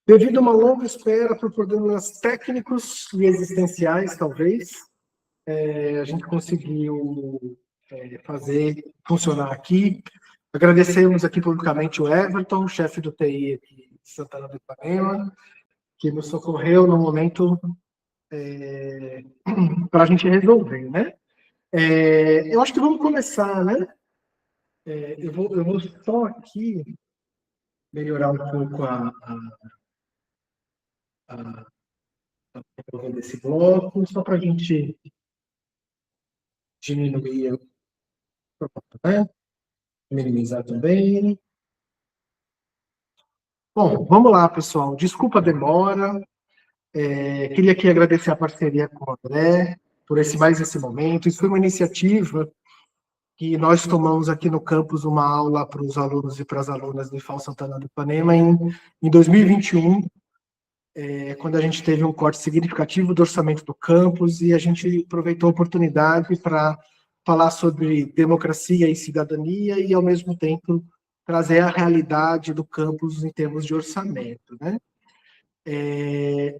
Devido a uma longa espera por problemas técnicos e existenciais, talvez, a gente conseguiu fazer funcionar aqui. Agradecemos aqui publicamente o Everton, chefe do TI aqui de Santana do Ipanema, que nos socorreu no momento para a gente resolver, né? Eu acho que vamos começar, né? Eu vou só aqui melhorar um pouco desse bloco, só para a gente diminuir, né? Minimizar também. Bom, vamos lá, pessoal. Desculpa a demora. Queria aqui agradecer a parceria com o André por mais esse momento. Isso foi uma iniciativa que nós tomamos aqui no campus, uma aula para os alunos e para as alunas do IFAL Santana do Ipanema em 2021, quando a gente teve um corte significativo do orçamento do campus e a gente aproveitou a oportunidade para falar sobre democracia e cidadania e, ao mesmo tempo, trazer a realidade do campus em termos de orçamento, né?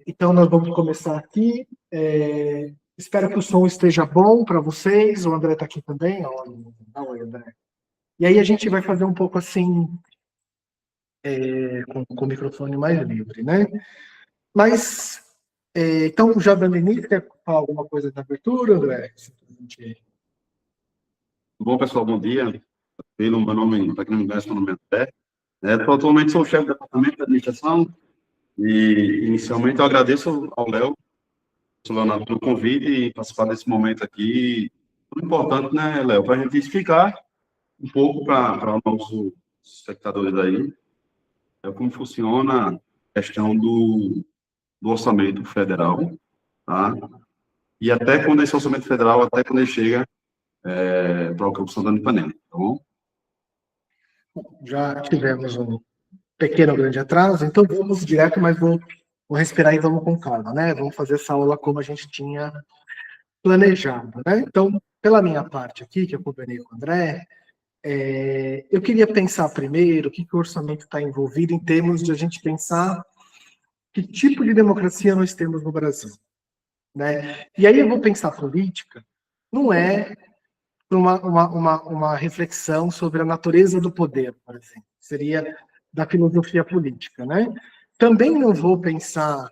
Então, nós vamos começar aqui. Espero que o som esteja bom para vocês. O André está aqui também. Oi, André. E aí a gente vai fazer um pouco assim, com o microfone mais livre, né? Mas, então, já dando início, quer falar alguma coisa da abertura, André? Bom, pessoal, bom dia. Meu nome, para quem não me conhece, meu nome é André. Atualmente sou o chefe do departamento de administração e, inicialmente, eu agradeço ao Léo, Leonardo, pelo convite e participar desse momento aqui. Muito importante, né, Léo, para a gente explicar um pouco para os nossos espectadores aí como funciona a questão do orçamento federal, tá? E até quando esse orçamento federal, até quando ele chega para o Campo Santana do Ipanema, tá bom? Já tivemos um pequeno grande atraso, então vamos direto, mas vou respirar e vamos com calma, né? Vamos fazer essa aula como a gente tinha planejado, né? Então, pela minha parte aqui, que eu combinei com o André, eu queria pensar primeiro o que o orçamento está envolvido em termos de a gente pensar que tipo de democracia nós temos no Brasil, né? E aí eu vou pensar política, não é uma reflexão sobre a natureza do poder, por exemplo, seria da filosofia política, né? Também não vou pensar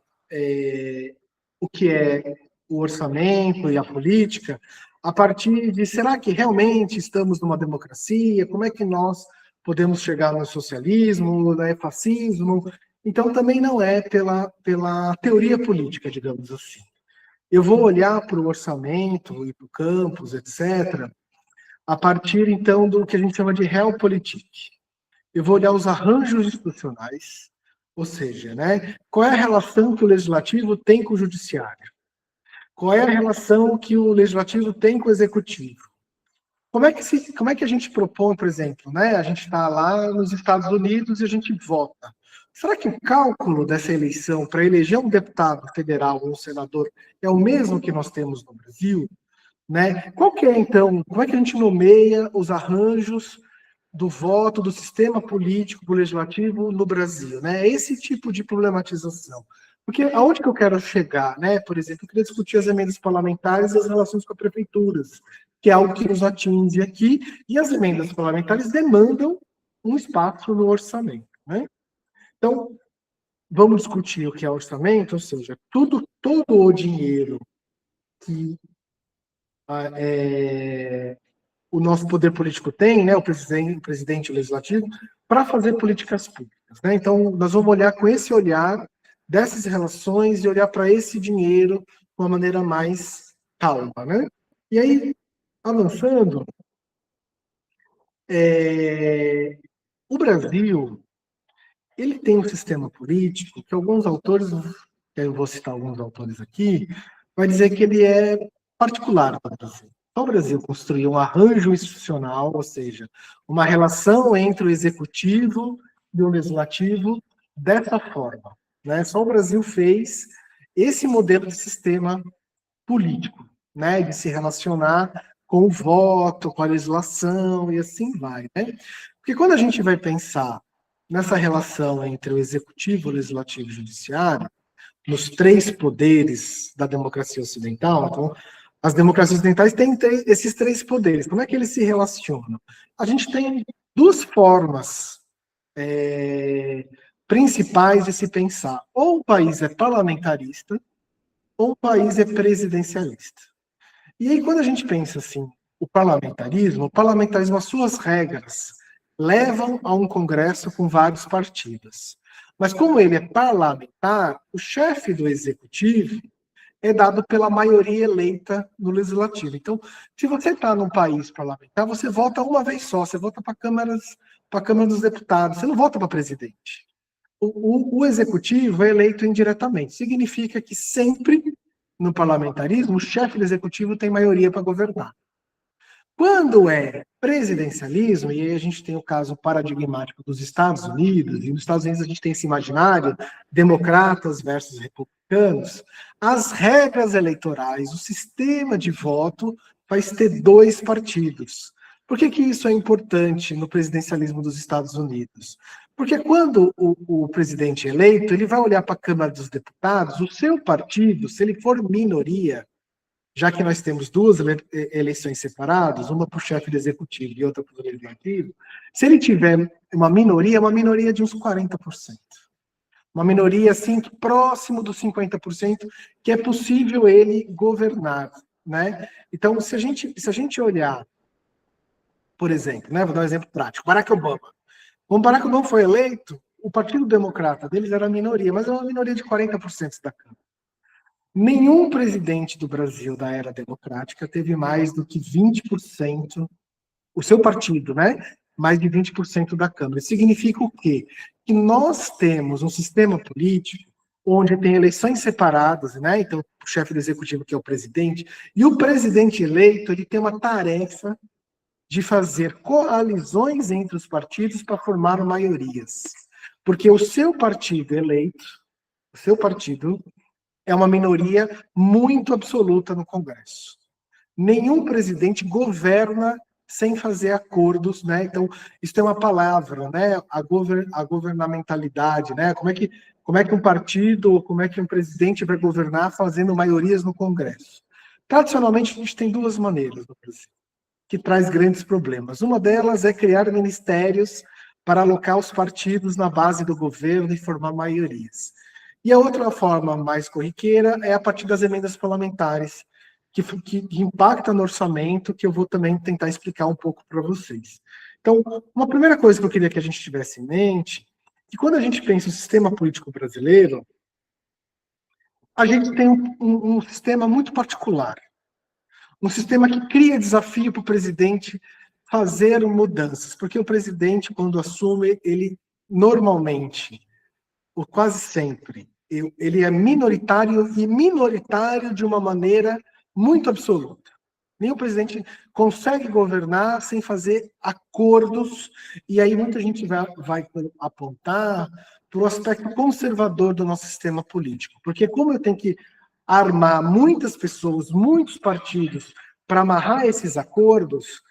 o que é o orçamento e a política a partir de será que realmente estamos numa democracia? Como é que nós podemos chegar no socialismo, no fascismo? Então também não é pela teoria política, digamos assim. Eu vou olhar para o orçamento e para o campus, etc., a partir, então, do que a gente chama de realpolitik. Eu vou olhar os arranjos institucionais, ou seja, né, qual é a relação que o legislativo tem com o judiciário? Qual é a relação que o legislativo tem com o executivo? Como é que a gente propõe, por exemplo, né? A gente está lá nos Estados Unidos e a gente vota. Será que o cálculo dessa eleição para eleger um deputado federal ou um senador é o mesmo que nós temos no Brasil? Né? Qual que é, então, como é que a gente nomeia os arranjos do voto, do sistema político, legislativo no Brasil? Né? Esse tipo de problematização. Porque aonde que eu quero chegar? Né? Por exemplo, eu queria discutir as emendas parlamentares e as relações com as prefeituras, que é algo que nos atinge aqui, e as emendas parlamentares demandam um espaço no orçamento. Né? Então, vamos discutir o que é orçamento, ou seja, todo o dinheiro que o nosso poder político tem, né, o presidente, o legislativo, para fazer políticas públicas. Né? Então, nós vamos olhar com esse olhar dessas relações e olhar para esse dinheiro de uma maneira mais calma. Né? E aí, avançando, o Brasil ele tem um sistema político que alguns autores, eu vou citar alguns autores aqui, vai dizer que ele é particular para o Brasil. Então, o Brasil construiu um arranjo institucional, ou seja, uma relação entre o executivo e o legislativo dessa forma. Né? Só o Brasil fez esse modelo de sistema político, né? De se relacionar com o voto, com a legislação e assim vai. Né? Porque quando a gente vai pensar nessa relação entre o executivo, o legislativo e o judiciário, nos três poderes da democracia ocidental. Então, as democracias ocidentais têm esses três poderes. Como é que eles se relacionam? A gente tem duas formas principais de se pensar. Ou o país é parlamentarista, ou o país é presidencialista. E aí, quando a gente pensa assim, o parlamentarismo, as suas regras levam a um congresso com vários partidos. Mas como ele é parlamentar, o chefe do executivo é dado pela maioria eleita no legislativo. Então, se você está num país parlamentar, você vota uma vez só, você vota para a Câmara dos Deputados, você não vota para presidente. O executivo é eleito indiretamente. Significa que sempre, no parlamentarismo, o chefe do executivo tem maioria para governar. Quando é presidencialismo, e aí a gente tem o caso paradigmático dos Estados Unidos, e nos Estados Unidos a gente tem esse imaginário, democratas versus republicanos, as regras eleitorais, o sistema de voto vai ter dois partidos. Por que isso é importante no presidencialismo dos Estados Unidos? Porque quando o presidente é eleito, ele vai olhar para a Câmara dos Deputados, o seu partido, se ele for minoria, já que nós temos duas eleições separadas, uma para o chefe do executivo e outra para o legislativo, se ele tiver uma minoria de uns 40%. Uma minoria, assim, próximo dos 50%, que é possível ele governar, né? Então, se a gente olhar, por exemplo, né, vou dar um exemplo prático, Barack Obama. Quando Barack Obama foi eleito, o Partido Democrata deles era a minoria, mas era uma minoria de 40% da Câmara. Nenhum presidente do Brasil da era democrática teve mais do que 20%, o seu partido, né? Mais de 20% da Câmara. Significa o quê? Que nós temos um sistema político onde tem eleições separadas, né? Então, o chefe do executivo, que é o presidente, e o presidente eleito, ele tem uma tarefa de fazer coalizões entre os partidos para formar maiorias. Porque o seu partido eleito, o seu partido é uma minoria muito absoluta no Congresso. Nenhum presidente governa sem fazer acordos, né? Então, isso tem uma palavra, né? A governamentalidade, né? Como é que um partido, como é que um presidente vai governar fazendo maiorias no Congresso? Tradicionalmente, a gente tem duas maneiras no Brasil, que traz grandes problemas. Uma delas é criar ministérios para alocar os partidos na base do governo e formar maiorias. E a outra forma mais corriqueira é a partir das emendas parlamentares, que impacta no orçamento, que eu vou também tentar explicar um pouco para vocês. Então, uma primeira coisa que eu queria que a gente tivesse em mente, que quando a gente pensa no sistema político brasileiro, a gente tem um sistema muito particular. Um sistema que cria desafio para o presidente fazer mudanças, porque o presidente, quando assume, ele normalmente, ou quase sempre, ele é minoritário e minoritário de uma maneira muito absoluta. Nenhum presidente consegue governar sem fazer acordos, e aí muita gente vai apontar para o aspecto conservador do nosso sistema político. Porque como eu tenho que armar muitas pessoas, muitos partidos, para amarrar esses acordos,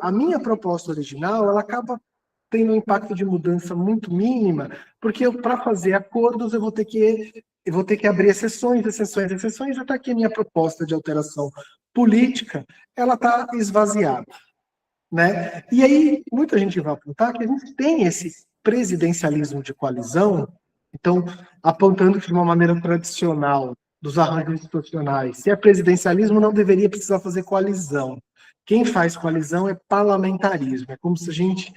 a minha proposta original, ela acaba tendo um impacto de mudança muito mínima, porque para fazer acordos eu vou ter que abrir exceções, até que a minha proposta de alteração política, ela está esvaziada, né? E aí, muita gente vai apontar que a gente tem esse presidencialismo de coalizão, então, apontando que de uma maneira tradicional, dos arranjos institucionais, se é presidencialismo, não deveria precisar fazer coalizão. Quem faz coalizão é parlamentarismo, é como se a gente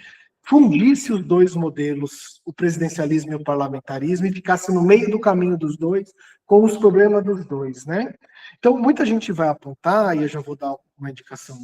fundisse os dois modelos, o presidencialismo e o parlamentarismo, e ficasse no meio do caminho dos dois, com os problemas dos dois, né? Então, muita gente vai apontar, e eu já vou dar uma indicação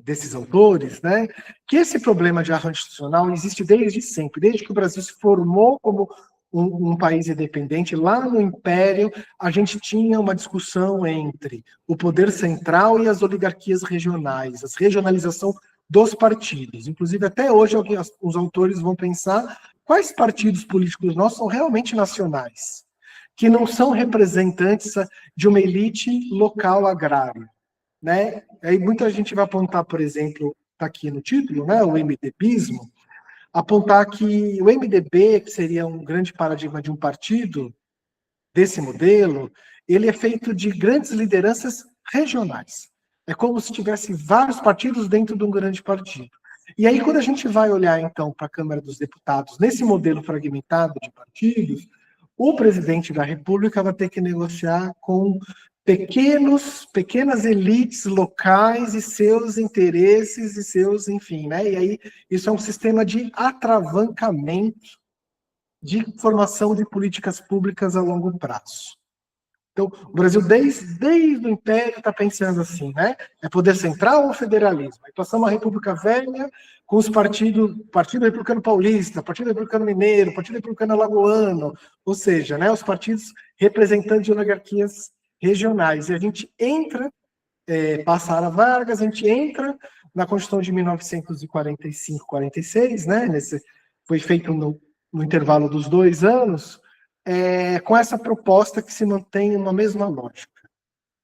desses autores, né, que esse problema de arranjo institucional existe desde sempre, desde que o Brasil se formou como um país independente. Lá no Império, a gente tinha uma discussão entre o poder central e as oligarquias regionais, a regionalização dos partidos. Inclusive, até hoje, os autores vão pensar quais partidos políticos nossos são realmente nacionais, que não são representantes de uma elite local agrária, né? Aí muita gente vai apontar, por exemplo, está aqui no título, né, o MDBismo, apontar que o MDB, que seria um grande paradigma de um partido, desse modelo, ele é feito de grandes lideranças regionais. É como se tivesse vários partidos dentro de um grande partido. E aí, quando a gente vai olhar, então, para a Câmara dos Deputados, nesse modelo fragmentado de partidos, o presidente da República vai ter que negociar com pequenas elites locais e seus interesses e seus, enfim, né? E aí, isso é um sistema de atravancamento de formação de políticas públicas a longo prazo. Então, o Brasil, desde o Império, está pensando assim, né? É poder central ou federalismo? Aí passamos uma república velha com os partidos, Partido Republicano Paulista, Partido Republicano Mineiro, Partido Republicano Alagoano, ou seja, né, os partidos representantes de oligarquias regionais. E a gente entra, passa a Vargas, a gente entra na Constituição de 1945-46, né? Foi feito no intervalo dos 2 anos, com essa proposta que se mantém uma mesma lógica.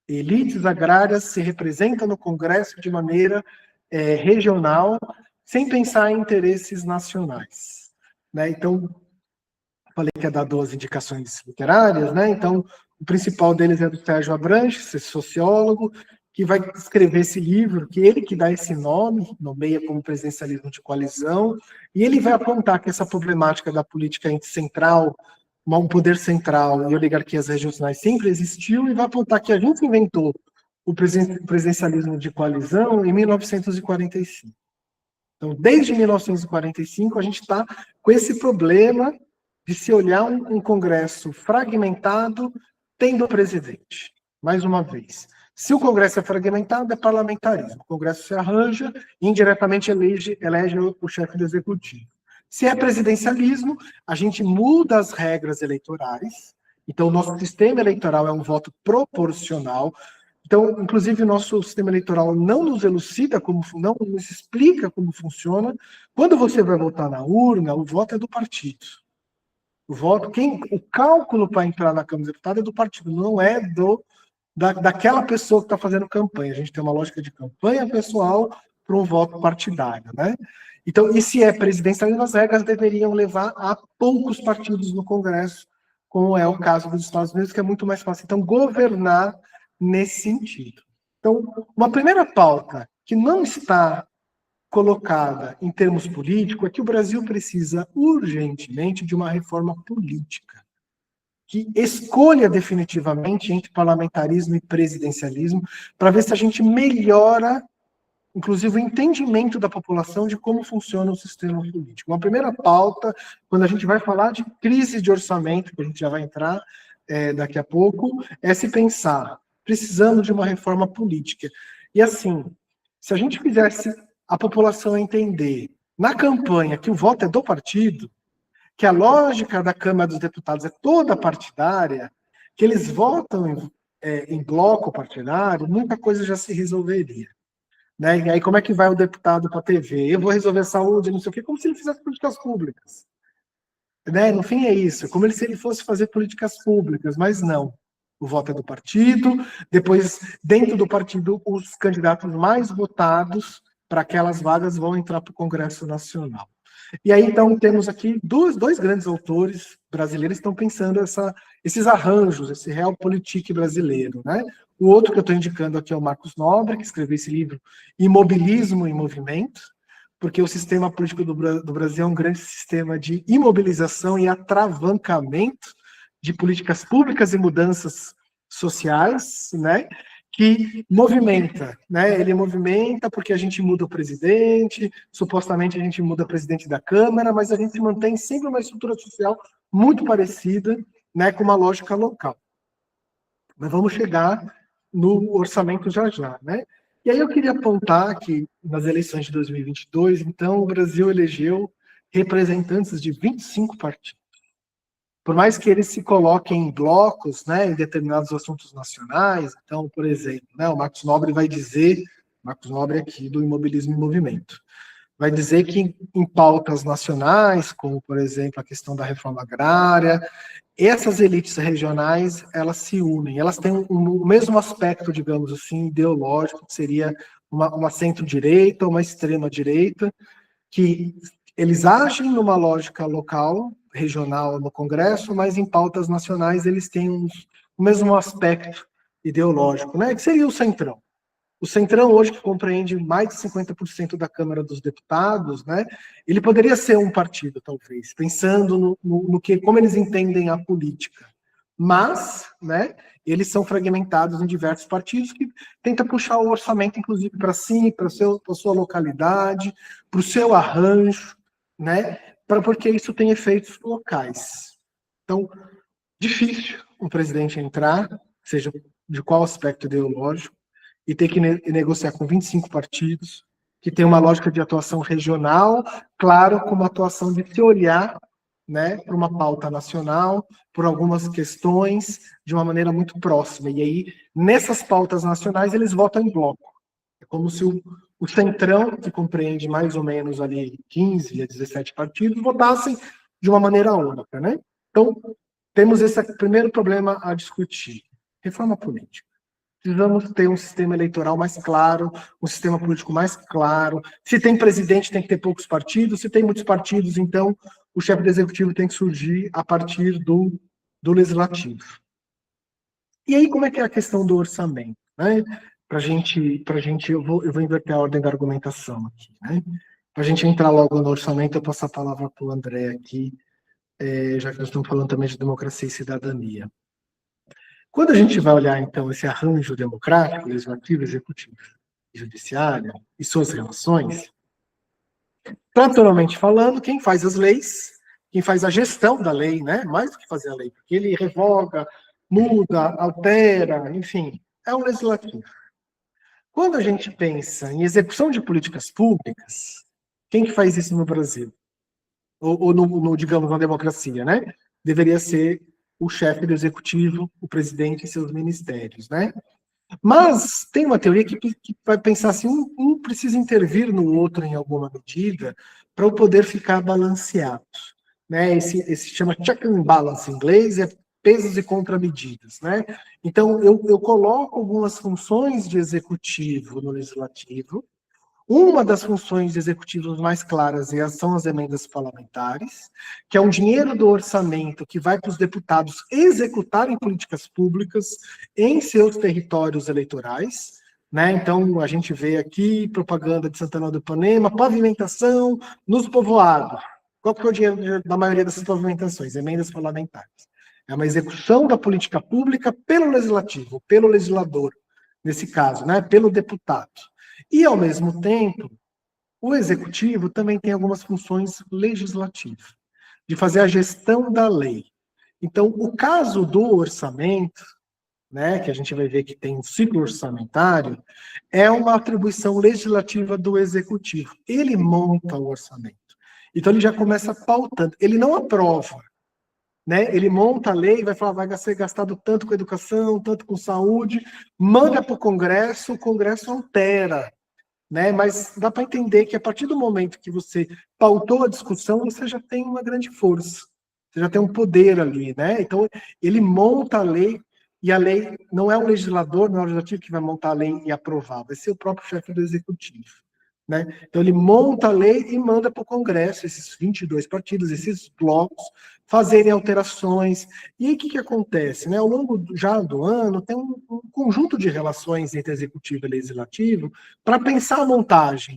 Elites agrárias se representam no Congresso de maneira regional, sem pensar em interesses nacionais. Né? Então, falei que ia dar 2 indicações literárias, né? Então, o principal deles é do Sérgio Abranches, esse sociólogo, que vai escrever esse livro, que ele que dá esse nome, nomeia como presidencialismo de coalizão, e ele vai apontar que essa problemática da política central, um poder central e oligarquias regionais sempre existiu, e vai apontar que a gente inventou o presidencialismo de coalizão em 1945. Então, desde 1945, a gente está com esse problema de se olhar um Congresso fragmentado tendo presidente. Mais uma vez. Se o Congresso é fragmentado, é parlamentarismo. O Congresso se arranja e indiretamente elege o chefe do executivo. Se é presidencialismo, a gente muda as regras eleitorais. Então, o nosso sistema eleitoral é um voto proporcional. Então, inclusive, o nosso sistema eleitoral não nos elucida não nos explica como funciona. Quando você vai votar na urna, o voto é do partido. O cálculo para entrar na Câmara dos Deputados é do partido, não é daquela pessoa que está fazendo campanha. A gente tem uma lógica de campanha pessoal para um voto partidário, né? Então, e se é presidencialismo, as regras deveriam levar a poucos partidos no Congresso, como é o caso dos Estados Unidos, que é muito mais fácil. Então, governar nesse sentido. Então, uma primeira pauta que não está colocada em termos políticos é que o Brasil precisa urgentemente de uma reforma política que escolha definitivamente entre parlamentarismo e presidencialismo para ver se a gente melhora, inclusive, o entendimento da população de como funciona o sistema político. Uma primeira pauta, quando a gente vai falar de crise de orçamento, que a gente já vai entrar daqui a pouco, é se pensar, precisamos de uma reforma política. E assim, se a gente fizesse a população entender na campanha que o voto é do partido, que a lógica da Câmara dos Deputados é toda partidária, que eles votam em bloco partidário, muita coisa já se resolveria. Né? E aí como é que vai o deputado para a TV? Eu vou resolver a saúde, não sei o quê, como se ele fizesse políticas públicas. Né? No fim é isso, como se ele fosse fazer políticas públicas, mas não. O voto é do partido, depois, dentro do partido, os candidatos mais votados para aquelas vagas vão entrar para o Congresso Nacional. E aí, então, temos aqui dois grandes autores brasileiros que estão pensando esses arranjos, esse realpolitik brasileiro, né? O outro que eu estou indicando aqui é o Marcos Nobre, que escreveu esse livro Imobilismo em Movimento, porque o sistema político do Brasil é um grande sistema de imobilização e atravancamento de políticas públicas e mudanças sociais, né? Que movimenta, né? Ele movimenta porque a gente muda o presidente, supostamente a gente muda o presidente da Câmara, mas a gente mantém sempre uma estrutura social muito parecida, né, com uma lógica local. Mas vamos chegar no orçamento já, né? E aí eu queria apontar que nas eleições de 2022, então, o Brasil elegeu representantes de 25 partidos. Por mais que eles se coloquem em blocos, né, em determinados assuntos nacionais, então, por exemplo, né, o Marcos Nobre vai dizer, Marcos Nobre aqui do Imobilismo em Movimento, vai dizer que em pautas nacionais, como, por exemplo, a questão da reforma agrária, essas elites regionais, elas se unem, elas têm o mesmo aspecto, digamos assim, ideológico, que seria uma centro-direita, uma extrema-direita, que Eles agem numa lógica local, regional no Congresso, mas em pautas nacionais eles têm o mesmo aspecto ideológico, né? Que seria o Centrão. O Centrão hoje, que compreende mais de 50% da Câmara dos Deputados, né? Ele poderia ser um partido, talvez, pensando no que, como eles entendem a política. Mas, né, eles são fragmentados em diversos partidos que tentam puxar o orçamento, inclusive, para si, para a sua localidade, para o seu arranjo, né? Porque isso tem efeitos locais. Então, difícil um presidente entrar, seja de qual aspecto ideológico, e ter que negociar com 25 partidos, que tem uma lógica de atuação regional, claro, com uma atuação de se olhar, né, para uma pauta nacional, por algumas questões, de uma maneira muito próxima. E aí, nessas pautas nacionais, eles votam em bloco. É como se o Centrão, que compreende mais ou menos ali 15 a 17 partidos, votassem de uma maneira única, né? Então, temos esse primeiro problema a discutir. Reforma política. Precisamos ter um sistema eleitoral mais claro, um sistema político mais claro. Se tem presidente, tem que ter poucos partidos. Se tem muitos partidos, então o chefe do executivo tem que surgir a partir do legislativo. E aí, como é que é a questão do orçamento? Né? Para gente, eu vou inverter a ordem da argumentação aqui. Né? Para a gente entrar logo no orçamento, eu passo a palavra para o André aqui, já que nós estamos falando também de democracia e cidadania. Quando a gente vai olhar, então, esse arranjo democrático, legislativo, executivo e judiciário e suas relações, tradicionalmente falando, quem faz as leis, quem faz a gestão da lei, né, mais do que fazer a lei, porque ele revoga, muda, altera, enfim, é o legislativo. Quando a gente pensa em execução de políticas públicas, quem que faz isso no Brasil? Ou digamos, na democracia, né? Deveria ser o chefe do executivo, o presidente e seus ministérios, né? Mas tem uma teoria que vai pensar assim, um precisa intervir no outro em alguma medida para o poder ficar balanceado, né? Esse chama check and balance em inglês, é pesos e contramedidas, né? Então, eu coloco algumas funções de executivo no legislativo. Uma das funções executivas mais claras são as emendas parlamentares, que é um dinheiro do orçamento que vai para os deputados executarem políticas públicas em seus territórios eleitorais. Né? Então, a gente vê aqui propaganda de Santana do Ipanema, pavimentação nos povoados. Qual que é o dinheiro da maioria dessas pavimentações? Emendas parlamentares. É uma execução da política pública pelo legislativo, pelo legislador, nesse caso, né? Pelo deputado. E, ao mesmo tempo, o executivo também tem algumas funções legislativas, de fazer a gestão da lei. Então, o caso do orçamento, né, que a gente vai ver que tem um ciclo orçamentário, é uma atribuição legislativa do executivo. Ele monta o orçamento. Então, ele já começa pautando. Ele não aprova. Né? Ele monta a lei, vai falar, vai ser gastado tanto com educação, tanto com saúde, manda para o Congresso altera. Né? Mas dá para entender que a partir do momento que você pautou a discussão, você já tem uma grande força, você já tem um poder ali, né? Então ele monta a lei, e a lei não é o legislador, não é o legislativo que vai montar a lei e aprovar, vai ser o próprio chefe do executivo. Né? Então ele monta a lei e manda para o Congresso, esses 22 partidos, esses blocos, fazerem alterações. E aí o que acontece? Né? Ao longo já do ano, tem um conjunto de relações entre executivo e legislativo para pensar a montagem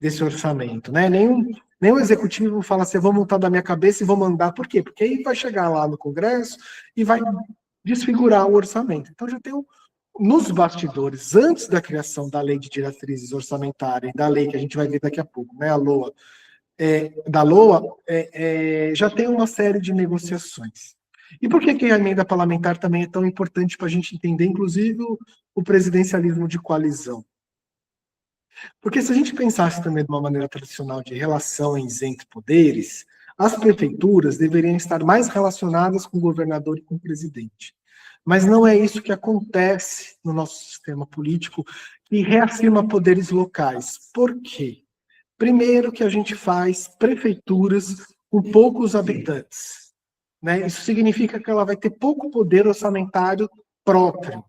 desse orçamento. Né? Nenhum executivo fala assim, vou montar da minha cabeça e vou mandar. Por quê? Porque aí vai chegar lá no Congresso e vai desfigurar o orçamento. Então já tem nos bastidores, antes da criação da lei de diretrizes orçamentárias, da lei que a gente vai ver daqui a pouco, né, a LOA, já tem uma série de negociações. E por que a emenda parlamentar também é tão importante para a gente entender, inclusive, o presidencialismo de coalizão? Porque se a gente pensasse também de uma maneira tradicional de relações entre poderes, as prefeituras deveriam estar mais relacionadas com o governador e com o presidente. Mas não é isso que acontece no nosso sistema político, que reafirma poderes locais. Por quê? Primeiro que a gente faz prefeituras com poucos habitantes. Né? Isso significa que ela vai ter pouco poder orçamentário próprio.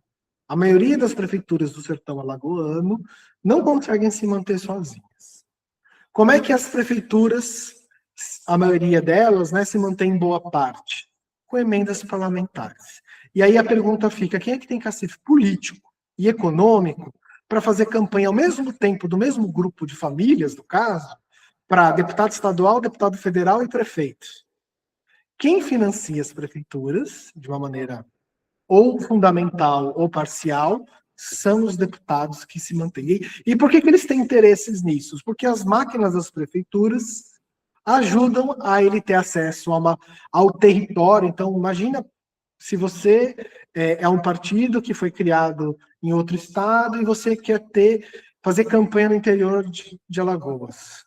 A maioria das prefeituras do sertão alagoano não conseguem se manter sozinhas. Como é que as prefeituras, a maioria delas, né, se mantém em boa parte? Com emendas parlamentares. E aí a pergunta fica, quem é que tem cacife político e econômico para fazer campanha ao mesmo tempo do mesmo grupo de famílias, no caso, para deputado estadual, deputado federal e prefeito? Quem financia as prefeituras, de uma maneira ou fundamental ou parcial, são os deputados que se mantêm. E por que eles têm interesses nisso? Porque as máquinas das prefeituras ajudam a ele ter acesso ao território. Então, imagina se você é um partido que foi criado em outro estado e você quer fazer campanha no interior de Alagoas.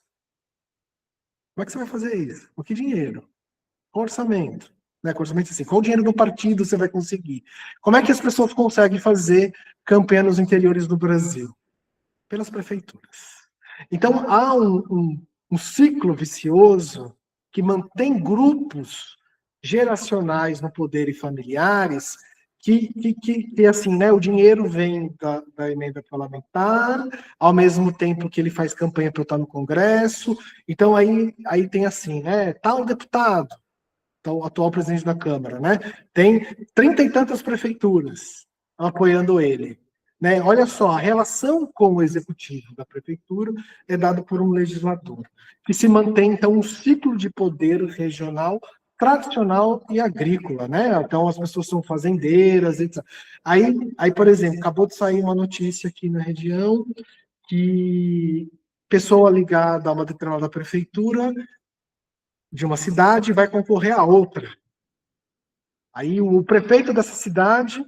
Como é que você vai fazer isso? Com que dinheiro? Com orçamento. Né? Com orçamento assim, qual dinheiro do partido você vai conseguir? Como é que as pessoas conseguem fazer campanha nos interiores do Brasil? Pelas prefeituras. Então, há um ciclo vicioso que mantém grupos geracionais no poder e familiares que assim, né, o dinheiro vem da emenda parlamentar, ao mesmo tempo que ele faz campanha para estar no Congresso. Então, aí tem assim, né, tal deputado, o atual presidente da Câmara, né, tem 30 e tantas prefeituras apoiando ele. Né? Olha só, a relação com o executivo da prefeitura é dada por um legislador, que se mantém, então, um ciclo de poder regional, tradicional e agrícola. Né? Então, as pessoas são fazendeiras, etc. Aí, por exemplo, acabou de sair uma notícia aqui na região que pessoa ligada a uma determinada prefeitura de uma cidade vai concorrer a outra. Aí o prefeito dessa cidade,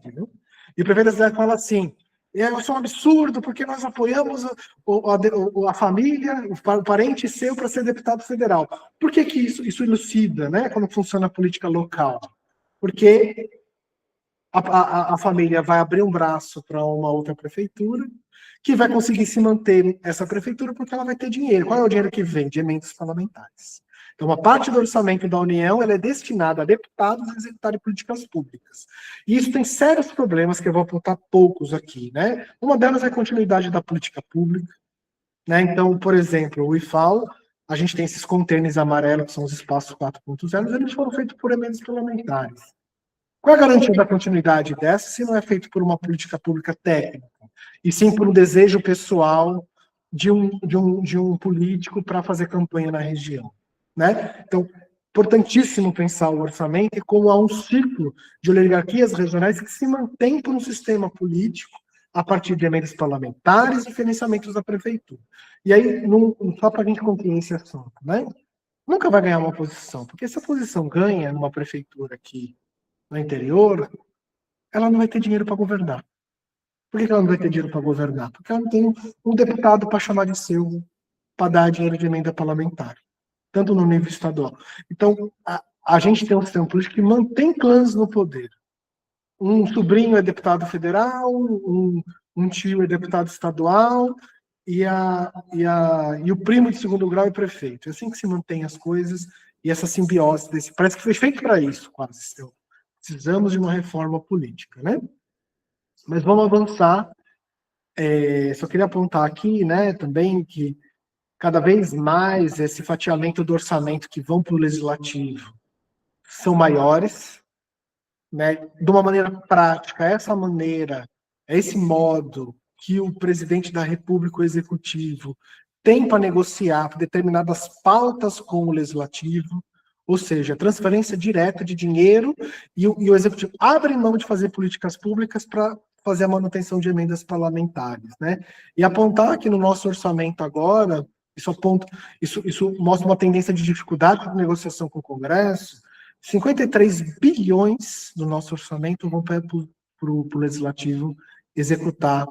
viu? E o prefeito da cidade fala assim, isso é um absurdo, porque nós apoiamos a família, o parente seu para ser deputado federal. Por que isso elucida, né? Como funciona a política local? Porque a família vai abrir um braço para uma outra prefeitura, que vai conseguir se manter essa prefeitura porque ela vai ter dinheiro. Qual é o dinheiro que vem? De emendas parlamentares. Então, uma parte do orçamento da União ela é destinada a deputados a executarem políticas públicas. E isso tem sérios problemas que eu vou apontar poucos aqui. Né? Uma delas é a continuidade da política pública. Né? Então, por exemplo, o IFAL, a gente tem esses contêineres amarelos, que são os espaços 4.0, eles foram feitos por emendas parlamentares. Qual é a garantia da continuidade dessa se não é feito por uma política pública técnica, e sim por um desejo pessoal de um político para fazer campanha na região? Né? Então, importantíssimo pensar o orçamento e como há um ciclo de oligarquias regionais que se mantém por um sistema político a partir de emendas parlamentares e financiamentos da prefeitura. E aí, só para a gente concluir esse assunto, né? Nunca vai ganhar uma posição, porque se a posição ganha numa prefeitura aqui no interior, ela não vai ter dinheiro para governar. Por que ela não vai ter dinheiro para governar? Porque ela não tem um deputado para chamar de seu, para dar dinheiro de emenda parlamentar, tanto no nível estadual. Então, a gente tem um sistema político que mantém clãs no poder. Um sobrinho é deputado federal, um tio é deputado estadual, e o primo de segundo grau é prefeito. É assim que se mantém as coisas, e essa simbiose parece que foi feito para isso, quase. Precisamos de uma reforma política, né? Mas vamos avançar. Só queria apontar aqui, né, também que cada vez mais esse fatiamento do orçamento que vão para o legislativo são maiores, né? De uma maneira prática, esse modo que o presidente da República, o executivo, tem para negociar determinadas pautas com o legislativo, ou seja, transferência direta de dinheiro, e o executivo abre mão de fazer políticas públicas para fazer a manutenção de emendas parlamentares, né? E apontar que no nosso orçamento agora, isso mostra uma tendência de dificuldade de negociação com o Congresso. 53 bilhões do nosso orçamento vão para o legislativo executar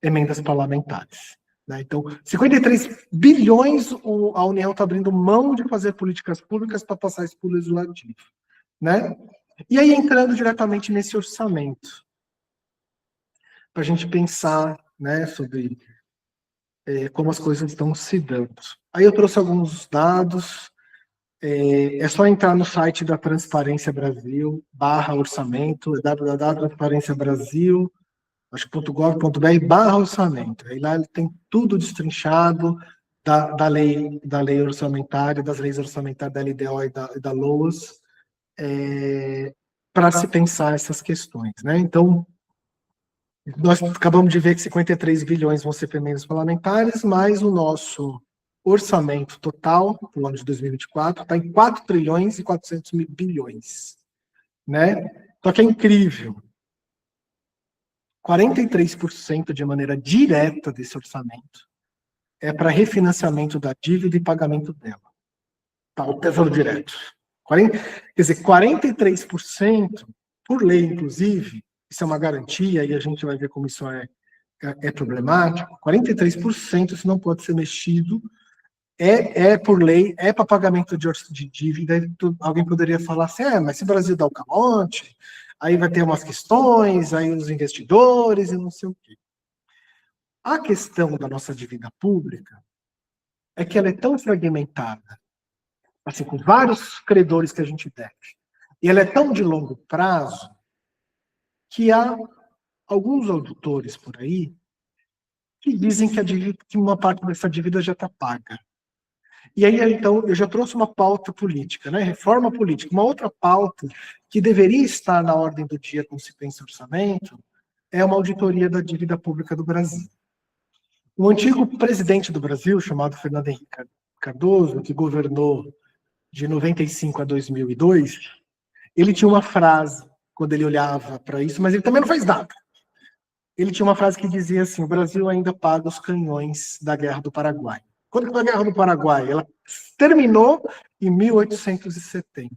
emendas parlamentares. Né? Então, 53 bilhões a União está abrindo mão de fazer políticas públicas para passar isso para o legislativo. Né? E aí, entrando diretamente nesse orçamento, para a gente pensar, né, sobre como as coisas estão se dando. Aí eu trouxe alguns dados. É só entrar no site da Transparência Brasil, /orçamento, www.transparenciabrasil.gov.br/orçamento. Aí lá ele tem tudo destrinchado, da lei orçamentária, das leis orçamentárias da LDO e da LOAS, para se pensar essas questões, né? Então, nós acabamos de ver que 53 bilhões vão ser para emendas parlamentares, mas o nosso orçamento total, no ano de 2024, está em 4 trilhões e 400 bilhões, né? Só que é incrível. 43% de maneira direta desse orçamento é para refinanciamento da dívida e pagamento dela. Tá, o Tesouro Direto. Quer dizer, 43%, por lei, inclusive, isso é uma garantia, e a gente vai ver como isso é problemático, 43% isso não pode ser mexido, por lei, é para pagamento de dívida. Alguém poderia falar assim, mas se o Brasil dá o calote, aí vai ter umas questões, aí os investidores e não sei o quê. A questão da nossa dívida pública é que ela é tão fragmentada, assim, com vários credores que a gente deve, e ela é tão de longo prazo, que há alguns auditores por aí que dizem que uma parte dessa dívida já está paga. E aí, então, eu já trouxe uma pauta política, né? Reforma política. Uma outra pauta que deveria estar na ordem do dia quando se pensa em orçamento é uma auditoria da dívida pública do Brasil. O antigo presidente do Brasil, chamado Fernando Henrique Cardoso, que governou de 95 a 2002, ele tinha uma frase, quando ele olhava para isso, mas ele também não fez nada. Ele tinha uma frase que dizia assim, o Brasil ainda paga os canhões da Guerra do Paraguai. Quando foi a Guerra do Paraguai? Ela terminou em 1870.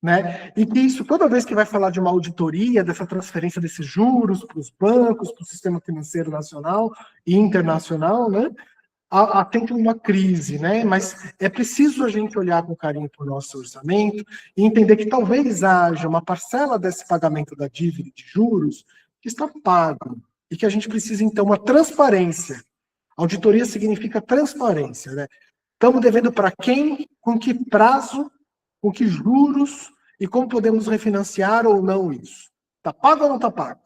Né? E que isso, toda vez que vai falar de uma auditoria, dessa transferência desses juros para os bancos, para o sistema financeiro nacional e internacional, né? Há sempre uma crise, né? Mas é preciso a gente olhar com carinho para o nosso orçamento e entender que talvez haja uma parcela desse pagamento da dívida de juros que está pago e que a gente precisa, então, uma transparência. Auditoria significa transparência, né? Estamos devendo para quem, com que prazo, com que juros e como podemos refinanciar ou não isso. Está pago ou não está pago?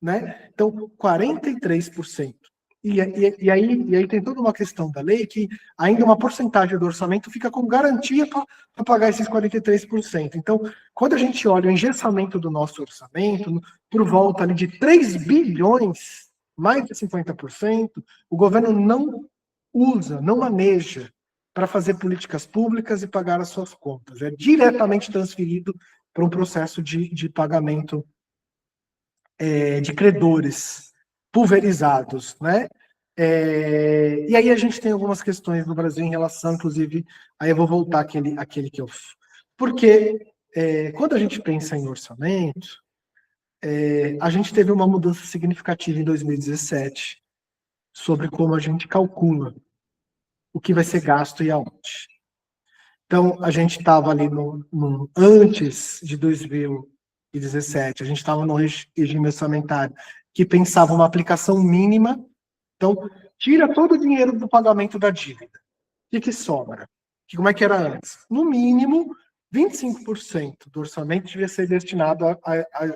Né? Então, 43%. E aí tem toda uma questão da lei que ainda uma porcentagem do orçamento fica com garantia para pagar esses 43%. Então, quando a gente olha o engessamento do nosso orçamento, por volta ali de 3 bilhões, mais de 50%, o governo não usa, não maneja para fazer políticas públicas e pagar as suas contas. É diretamente transferido para um processo de pagamento de credores pulverizados, né? E aí a gente tem algumas questões no Brasil em relação, inclusive, aí eu vou voltar àquele que eu... Porque quando a gente pensa em orçamento, a gente teve uma mudança significativa em 2017 sobre como a gente calcula o que vai ser gasto e aonde. Então, a gente estava ali antes de 2017, a gente estava no regime orçamentário que pensava uma aplicação mínima. Então, tira todo o dinheiro do pagamento da dívida. O que sobra? Como é que era antes? No mínimo, 25% do orçamento devia ser destinado à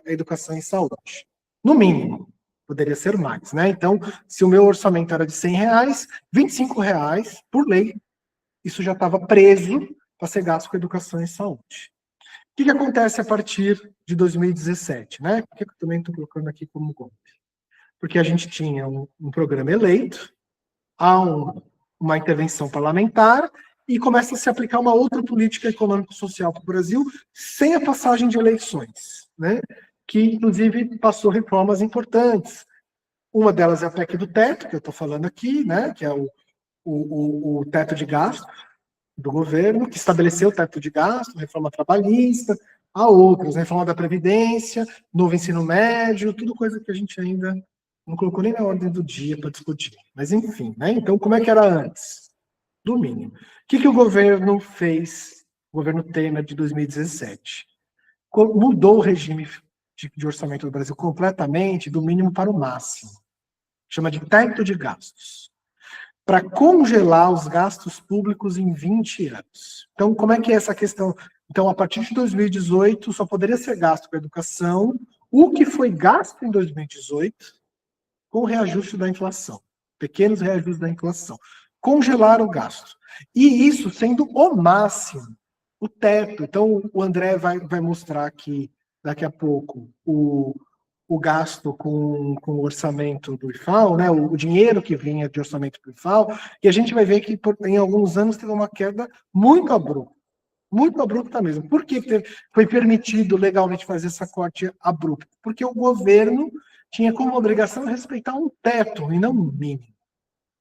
educação e saúde. No mínimo. Poderia ser mais, né? Então, se o meu orçamento era de R$100, R$25, por lei, isso já estava preso para ser gasto com educação e saúde. O que acontece a partir de 2017, né? Por que eu também estou colocando aqui como golpe? Porque a gente tinha um programa eleito, há uma intervenção parlamentar e começa a se aplicar uma outra política econômico-social para o Brasil sem a passagem de eleições, né? Que, inclusive, passou reformas importantes. Uma delas é a PEC do teto, que eu estou falando aqui, né? Que é o teto de gasto do governo, que estabeleceu o teto de gasto, reforma trabalhista, há outras, reforma da Previdência, novo ensino médio, tudo coisa que a gente ainda não colocou nem na ordem do dia para discutir. Mas, enfim, né? Então, como é que era antes? Do mínimo. O que o governo fez, o governo Temer de 2017? Mudou o regime de orçamento do Brasil completamente, do mínimo para o máximo. Chama de teto de gastos. Para congelar os gastos públicos em 20 anos. Então, como é que é essa questão? Então, a partir de 2018, só poderia ser gasto com a educação o que foi gasto em 2018 com o reajuste da inflação. Pequenos reajustes da inflação. congelar o gasto. E isso sendo o máximo, o teto. Então, o André vai mostrar aqui, daqui a pouco, o gasto com o orçamento do IFAO, né, o dinheiro que vinha de orçamento do IFAO, e a gente vai ver que em alguns anos teve uma queda muito abrupta mesmo. Por que foi permitido legalmente fazer essa corte abrupta? Porque o governo tinha como obrigação respeitar um teto e não um mínimo.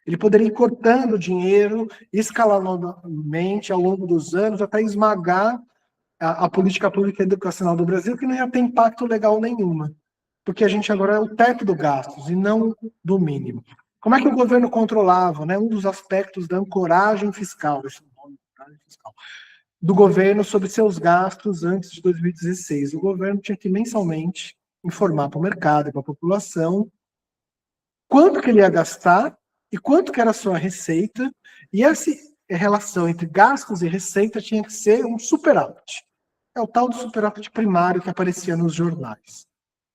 Ele poderia ir cortando dinheiro escalonadamente ao longo dos anos até esmagar a política pública educacional do Brasil, que não ia ter impacto legal nenhuma. Porque a gente agora é o teto do gastos e não do mínimo. Como é que o governo controlava, né? Um dos aspectos da ancoragem fiscal, do governo sobre seus gastos antes de 2016. O governo tinha que mensalmente informar para o mercado e para a população quanto que ele ia gastar e quanto que era a sua receita, e essa relação entre gastos e receita tinha que ser um superávit. É o tal do superávit primário que aparecia nos jornais.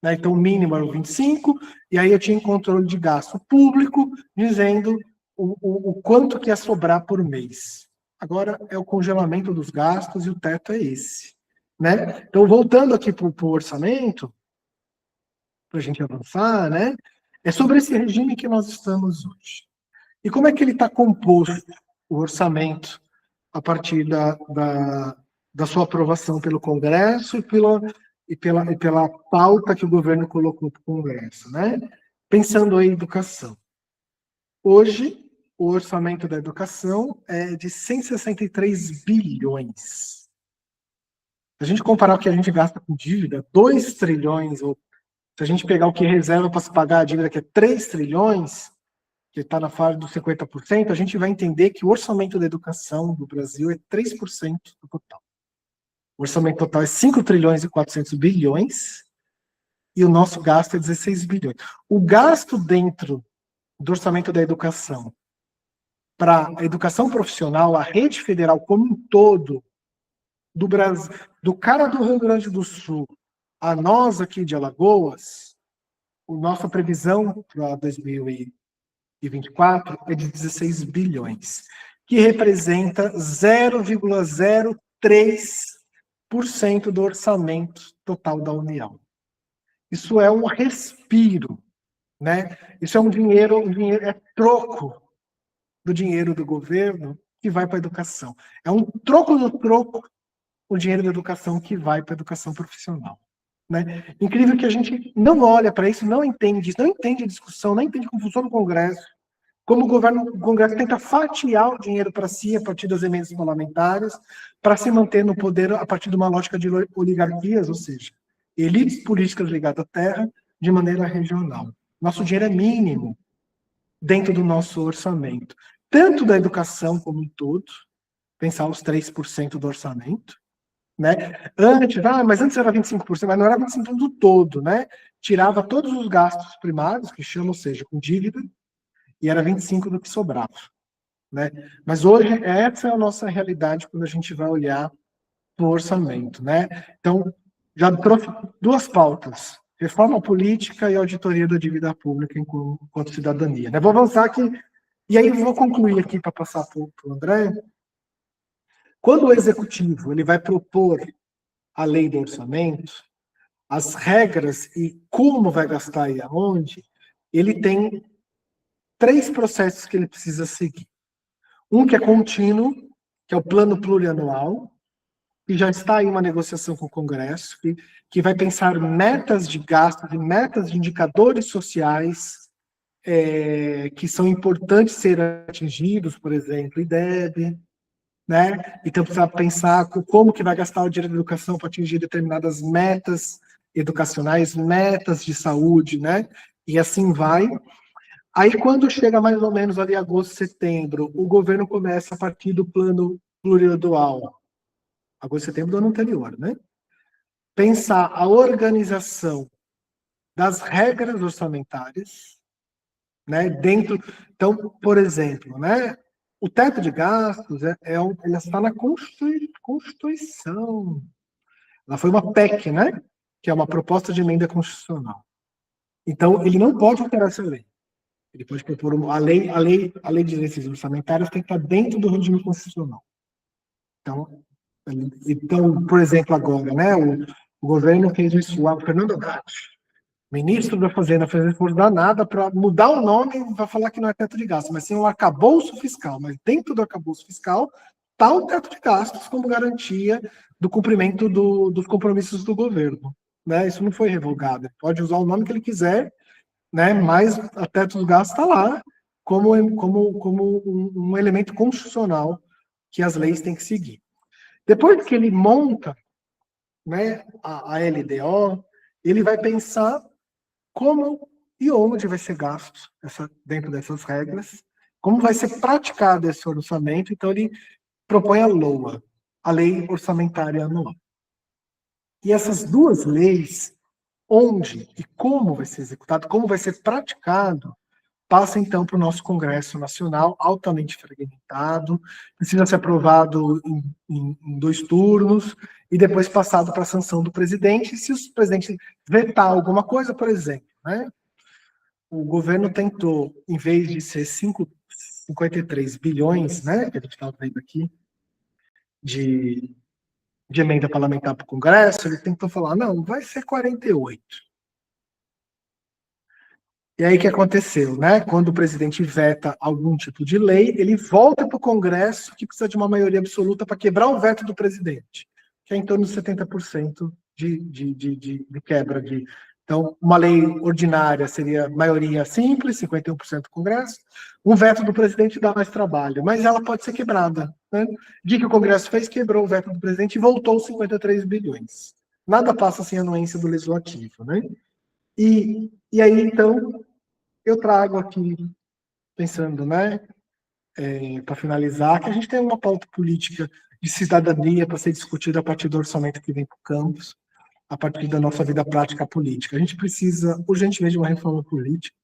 Né? Então, o mínimo era o 25, e aí eu tinha controle de gasto público, dizendo o quanto que ia sobrar por mês. Agora é o congelamento dos gastos e o teto é esse. Né? Então, voltando aqui para o orçamento, para a gente avançar, né? É sobre esse regime que nós estamos hoje. E como é que ele está composto, o orçamento, a partir da sua aprovação pelo Congresso e pela pauta que o governo colocou para o Congresso, né? Pensando em educação. Hoje, o orçamento da educação é de 163 bilhões. Se a gente comparar o que a gente gasta com dívida, 2 trilhões, ou se a gente pegar o que reserva para se pagar a dívida, que é 3 trilhões, que está na fase dos 50%, a gente vai entender que o orçamento da educação do Brasil é 3% do total. O orçamento total é 5 trilhões e 400 bilhões, e o nosso gasto é 16 bilhões. O gasto dentro do orçamento da educação para a educação profissional, a rede federal como um todo, do Brasil, do cara do Rio Grande do Sul a nós aqui de Alagoas, a nossa previsão para 2024 é de 16 bilhões, que representa 0,03% do orçamento total da União. Isso é um respiro, né? Isso é um dinheiro é troco do dinheiro do governo que vai para a educação. É um troco do troco o dinheiro da educação que vai para a educação profissional. Né? Incrível que a gente não olha para isso, não entende isso, não entende a discussão, não entende como funciona o Congresso, como o Congresso tenta fatiar o dinheiro para si a partir das emendas parlamentares, para se manter no poder a partir de uma lógica de oligarquias, ou seja, elites políticas ligadas à terra de maneira regional. Nosso dinheiro é mínimo dentro do nosso orçamento, tanto da educação como um todo, pensar os 3% do orçamento, né? Mas antes era 25%, mas não era 25% do todo, né? Tirava todos os gastos primários, que chamam, ou seja, com dívida, e era 25% do que sobrava, né? Mas hoje essa é a nossa realidade quando a gente vai olhar para o orçamento, né? Então, já trouxe 2 pautas: reforma política e auditoria da dívida pública enquanto cidadania, né? Vou avançar aqui, e aí vou concluir aqui para passar para o André. Quando o executivo ele vai propor a lei do orçamento, as regras e como vai gastar e aonde, ele tem 3 processos que ele precisa seguir. Um que é contínuo, que é o plano plurianual, que já está em uma negociação com o Congresso, que vai pensar metas de gastos e metas de indicadores sociais que são importantes ser atingidos, por exemplo, IDEB, né? Então precisa pensar como que vai gastar o dinheiro da educação para atingir determinadas metas educacionais, metas de saúde, né? E assim vai. Aí quando chega mais ou menos ali agosto, setembro, o governo começa a partir do plano plurianual, agosto, setembro do ano anterior, né? Pensar a organização das regras orçamentárias, né? Então, por exemplo, né? O teto de gastos ele está na Constituição. Ela foi uma PEC, né? Que é uma proposta de emenda constitucional. Então, ele não pode alterar essa lei. Ele pode propor a lei de exercícios orçamentários tem que estar dentro do regime constitucional. Então, por exemplo, agora, né, o governo fez isso lá, o Fernando Haddad, ministro da Fazenda, fez um esforço danado para mudar o nome e vai falar que não é teto de gastos, mas sim um arcabouço fiscal. Mas dentro do arcabouço fiscal está o teto de gastos como garantia do cumprimento dos compromissos do governo. Né? Isso não foi revogado. Pode usar o nome que ele quiser, né? Mas o teto de gastos está lá como um elemento constitucional que as leis têm que seguir. Depois que ele monta, né, a LDO, ele vai pensar como e onde vai ser gasto dentro dessas regras, como vai ser praticado esse orçamento. Então, ele propõe a LOA, a Lei Orçamentária Anual. E essas duas leis, onde e como vai ser executado, como vai ser praticado, passa então para o nosso Congresso Nacional, altamente fragmentado, precisa ser aprovado em 2 turnos e depois passado para a sanção do presidente. E se o presidente vetar alguma coisa, por exemplo, né, o governo tentou, em vez de ser 53 bilhões, né, que a gente estava vendo aqui, de emenda parlamentar para o Congresso, ele tentou falar, não, vai ser 48. E aí o que aconteceu, né? Quando o presidente veta algum tipo de lei, ele volta para o Congresso, que precisa de uma maioria absoluta para quebrar o veto do presidente, que é em torno de 70% de quebra. Então, uma lei ordinária seria maioria simples, 51% do Congresso. Um veto do presidente dá mais trabalho, mas ela pode ser quebrada. Né? O que o Congresso fez, quebrou o veto do presidente e voltou os 53 bilhões. Nada passa sem anuência do Legislativo. Né? E aí, então, eu trago aqui, pensando, né, para finalizar, que a gente tem uma pauta política de cidadania para ser discutida a partir do orçamento que vem para o campus, a partir da nossa vida prática política. A gente precisa, urgentemente, de uma reforma política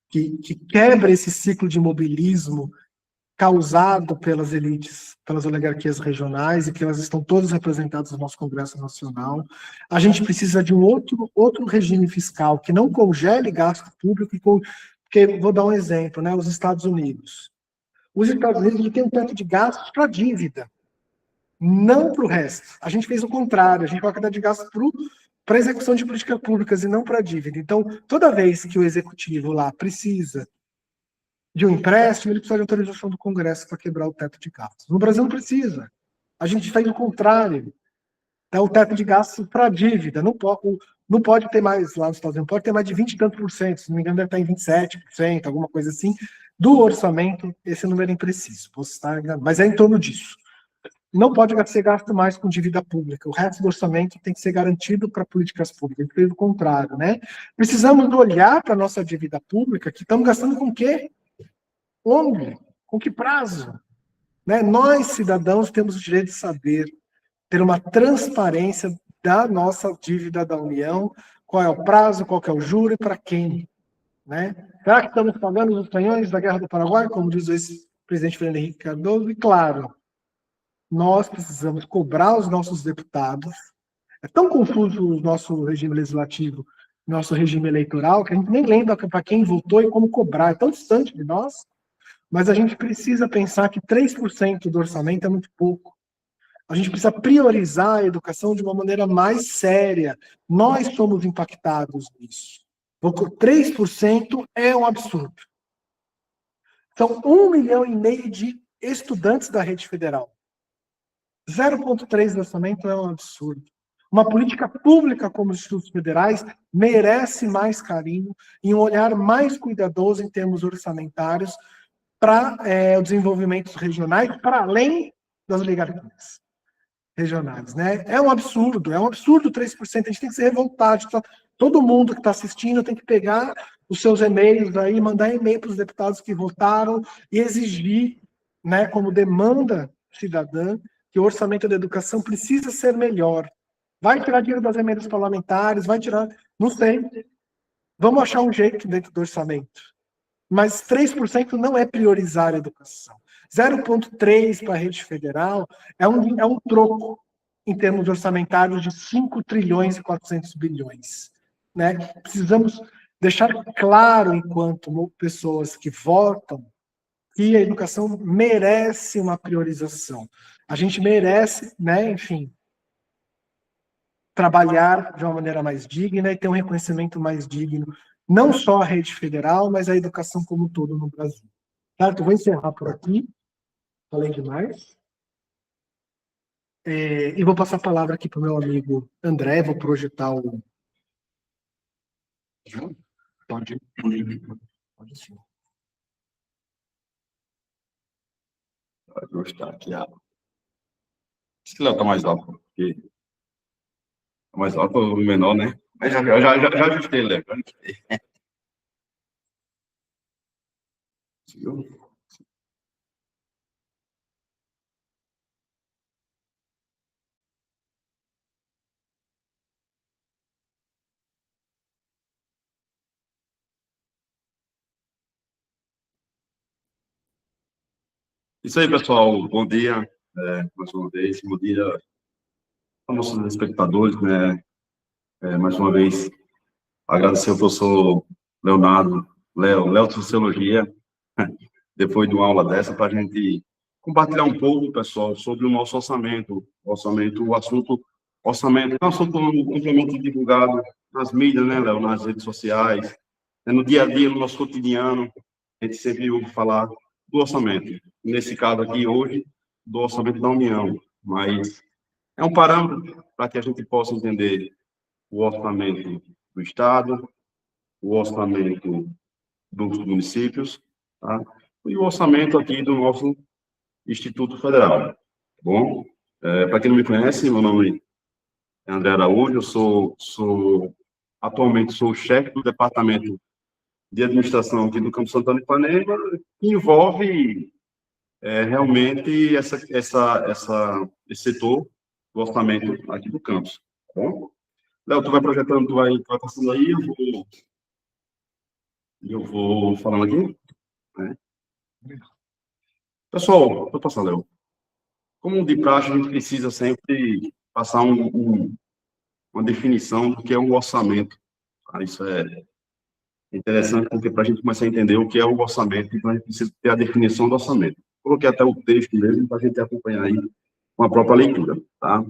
que quebre esse ciclo de imobilismo causado pelas elites, pelas oligarquias regionais, e que elas estão todas representadas no nosso Congresso Nacional. A gente precisa de um outro regime fiscal que não congele gasto público, porque, vou dar um exemplo, né, os Estados Unidos. Os Estados Unidos têm um teto de gastos para dívida, não para o resto. A gente fez o contrário, a gente coloca teto de gastos para execução de políticas públicas e não para dívida. Então, toda vez que o executivo lá precisa de um empréstimo, ele precisa de autorização do Congresso para quebrar o teto de gastos. No Brasil não precisa. A gente faz o contrário. Dá o teto de gastos para dívida. Não pode ter mais, lá nos Estados Unidos, pode ter mais de 20 e tantos por cento, se não me engano deve estar em 27%, alguma coisa assim, do orçamento. Esse número é impreciso, posso estar enganado, mas é em torno disso. Não pode ser gasto mais com dívida pública. O resto do orçamento tem que ser garantido para políticas públicas. Pelo contrário, né? Precisamos olhar para a nossa dívida pública, que estamos gastando com o quê? Onde? Com que prazo? Né? Nós, cidadãos, temos o direito de saber, ter uma transparência da nossa dívida da União, qual é o prazo, qual é o juro e para quem. Né? Será que estamos pagando os canhões da Guerra do Paraguai, como diz o ex-presidente Fernando Henrique Cardoso? E claro, nós precisamos cobrar os nossos deputados. É tão confuso o nosso regime legislativo, nosso regime eleitoral, que a gente nem lembra para quem votou e como cobrar. É tão distante de nós. Mas a gente precisa pensar que 3% do orçamento é muito pouco. A gente precisa priorizar a educação de uma maneira mais séria. Nós somos impactados nisso. 3% é um absurdo. São 1,5 milhão de estudantes da rede federal. 0,3% do orçamento é um absurdo. Uma política pública como os institutos federais merece mais carinho e um olhar mais cuidadoso em termos orçamentários para o desenvolvimento regionais, para além das oligarquias regionais. Né? É um absurdo 3%, a gente tem que ser revoltado. Todo mundo que está assistindo tem que pegar os seus e-mails aí, mandar e-mail para os deputados que votaram e exigir, né, como demanda cidadã, que o orçamento da educação precisa ser melhor. Vai tirar dinheiro das emendas parlamentares, vai tirar, não sei. Vamos achar um jeito dentro do orçamento. Mas 3% não é priorizar a educação. 0,3% para a rede federal é um troco em termos orçamentários de 5 trilhões e 400 bilhões. Né? Precisamos deixar claro, enquanto pessoas que votam, que a educação merece uma priorização. A gente merece, né, enfim, trabalhar de uma maneira mais digna e ter um reconhecimento mais digno, não só a rede federal, mas a educação como um todo no Brasil. Certo? Vou encerrar por aqui. Falei demais. E vou passar a palavra aqui para o meu amigo André, vou projetar o... Pode sim. Vai gostar aqui, esse Léo tá mais alto, porque tá mais alto ou menor, né? Mas já ajustei, Léo. Já ajustei. Conseguiu? Isso aí, pessoal. Bom dia, mais uma vez. Bom dia aos nossos espectadores, né? Mais uma vez, agradecer ao professor Leonardo, Léo de Sociologia, depois de uma aula dessa, para a gente compartilhar um pouco, pessoal, sobre o nosso orçamento. O assunto orçamento é um assunto amplamente divulgado nas mídias, né, Léo, nas redes sociais, no dia a dia, no nosso cotidiano, a gente sempre ouve falar do orçamento. Nesse caso aqui, hoje, do orçamento da União, mas é um parâmetro para que a gente possa entender o orçamento do Estado, o orçamento dos municípios, tá? E o orçamento aqui do nosso Instituto Federal. Tá bom? Para quem não me conhece, meu nome é André Araújo, eu atualmente sou o chefe do departamento de administração aqui do Campo Santana de Ipanema, que envolve realmente esse setor do orçamento aqui do campus. Tá bom? Léo, tu vai projetando, tu vai passando aí, eu vou falando aqui. Né? Pessoal, vou passar, Léo. Como de praxe, a gente precisa sempre passar uma definição do que é um orçamento. Tá? Isso é interessante, porque para a gente começar a entender o que é o orçamento, então a gente precisa ter a definição do orçamento. Coloquei até o texto mesmo para a gente acompanhar aí com a própria leitura. Tá?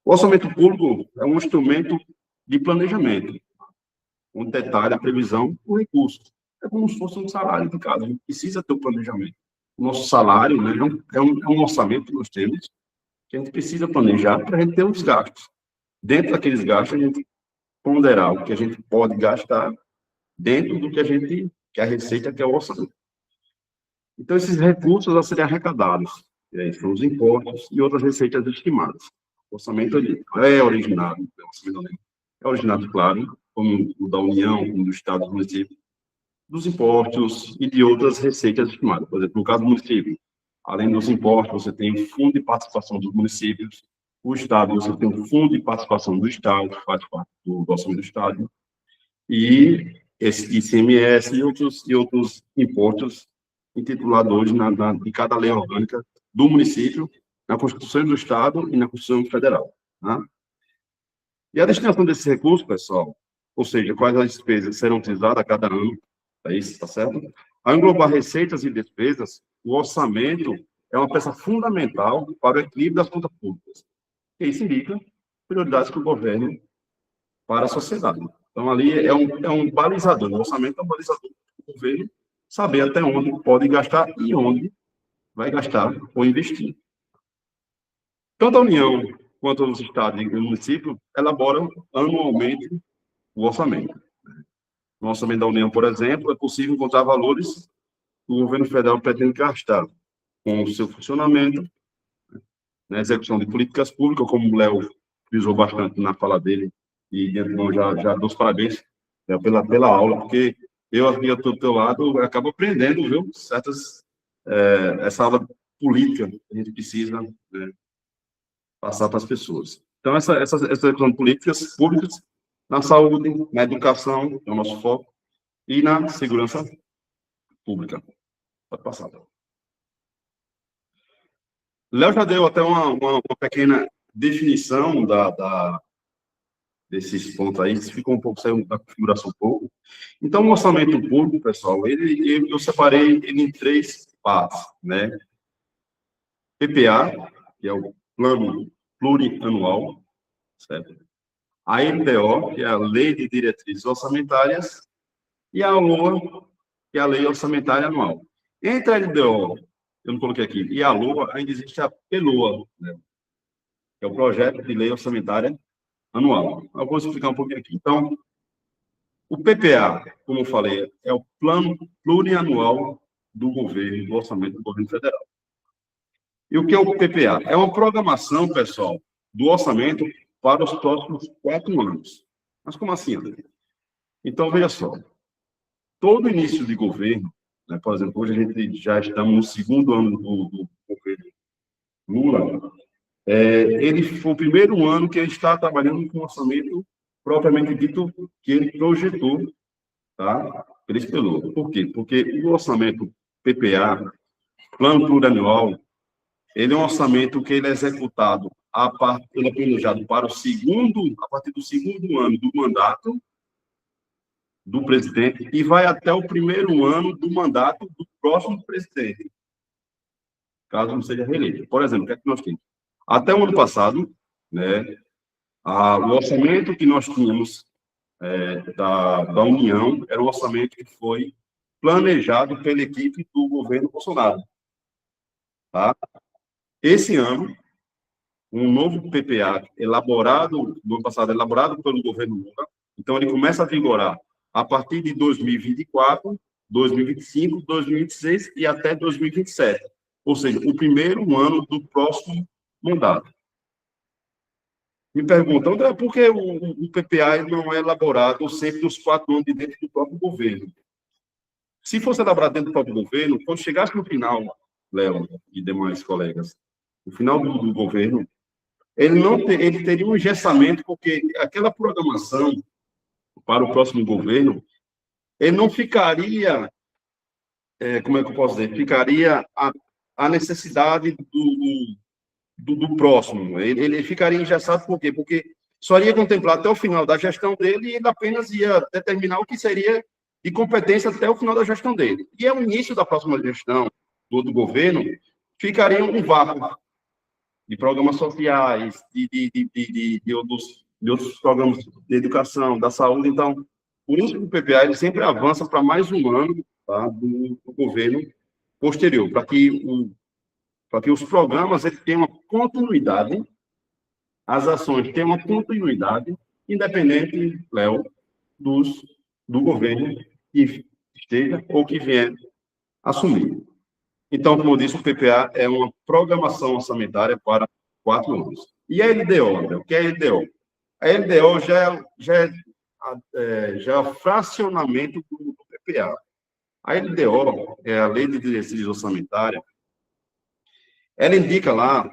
O orçamento público é um instrumento de planejamento, onde detalha a previsão do recurso. É como se fosse um salário de casa, a gente precisa ter o planejamento. O nosso salário, né, é um orçamento que nós temos, que a gente precisa planejar para a gente ter os gastos. Dentro daqueles gastos, a gente ponderar o que a gente pode gastar dentro do que a receita, que é o orçamento. Então, esses recursos a serem arrecadados, são os impostos e outras receitas estimadas. O orçamento é originado, é originado, claro, como o da União, como do Estado, do município, dos impostos e de outras receitas estimadas. Por exemplo, no caso do município, além dos impostos, você tem o fundo de participação dos municípios, o Estado, você tem o fundo de participação do Estado, que faz parte do orçamento do Estado, e esse ICMS e outros impostos intitulados hoje em cada lei orgânica do município, na Constituição do Estado e na Constituição Federal. Tá? E a destinação desses recursos, pessoal, ou seja, quais as despesas serão utilizadas a cada ano, é isso, tá certo? Ao englobar receitas e despesas, o orçamento é uma peça fundamental para o equilíbrio das contas públicas. E isso indica prioridades do governo para a sociedade. Então, ali é um balizador, o orçamento é um balizador do governo saber até onde pode gastar e onde vai gastar ou investir. Tanto a União quanto os estados e o município elaboram anualmente o orçamento. No orçamento da União, por exemplo, é possível encontrar valores que o governo federal pretende gastar com o seu funcionamento, na execução de políticas públicas, como o Léo frisou bastante na fala dele, e de antemão já dou os parabéns pela aula, porque eu aqui do teu lado acabo aprendendo, viu, essa aula política que a gente precisa, né, passar para as pessoas. Então, essa execução de políticas públicas na saúde, na educação, é o nosso foco, e na segurança pública. Pode passar. Léo já deu até uma pequena definição desses pontos aí, isso ficou um pouco, saiu da configuração um pouco. Então, o orçamento público, pessoal, eu separei ele em 3 partes, né? PPA, que é o Plano Plurianual, certo? A LDO, que é a Lei de Diretrizes Orçamentárias, e a LOA, que é a Lei Orçamentária Anual. Entre a LDO, eu não coloquei aqui, e a LOA, ainda existe a PELOA, né? Que é o Projeto de Lei Orçamentária Anual. Eu vou explicar um pouquinho aqui. Então, o PPA, como eu falei, é o Plano Plurianual do Governo, do Orçamento do Governo Federal. E o que é o PPA? É uma programação, pessoal, do orçamento para os próximos 4 anos. Mas como assim, André? Então, veja só. Todo início de governo, né, por exemplo, hoje a gente já estamos no 2º ano do governo Lula, ele foi o primeiro ano que ele está trabalhando com o orçamento propriamente dito que ele projetou, tá? Ele espelhou. Por quê? Porque o orçamento PPA, Plano Plurianual, ele é um orçamento que ele é executado, ele é planejado para a partir do 2º ano do mandato do presidente e vai até o 1º ano do mandato do próximo presidente, caso não seja reeleito. Por exemplo, o que é que nós temos? Até o ano passado, né, o orçamento que nós tínhamos da União era um orçamento que foi planejado pela equipe do governo Bolsonaro. Tá? Esse ano, um novo PPA elaborado, no ano passado, elaborado pelo governo Lula, então ele começa a vigorar a partir de 2024, 2025, 2026 e até 2027. Ou seja, o 1º ano do próximo mandato. Me perguntam, André, por que o PPA não é elaborado sempre nos 4 anos de dentro do próprio governo? Se fosse elaborado dentro do próprio governo, quando chegasse no final, Léo e demais colegas, no final do governo, ele teria um engessamento, porque aquela programação para o próximo governo, ele não ficaria, como é que eu posso dizer, ficaria a necessidade do próximo. Ele ficaria engessado por quê? Porque só iria contemplar até o final da gestão dele e ele apenas ia determinar o que seria de competência até o final da gestão dele. E ao início da próxima gestão do governo, ficaria um vácuo de programas sociais, de outros programas de educação, da saúde. Então, por isso que o PPA ele sempre avança para mais um ano, tá, do governo posterior, para que os programas eles tenham uma continuidade, as ações tenham uma continuidade, independente, Léo, do governo que esteja ou que vier assumir. Então, como eu disse, o PPA é uma programação orçamentária para 4 anos. E a LDO, o que é a LDO? A LDO já é o fracionamento do PPA. A LDO é a Lei de Diretrizes Orçamentárias. Ela indica lá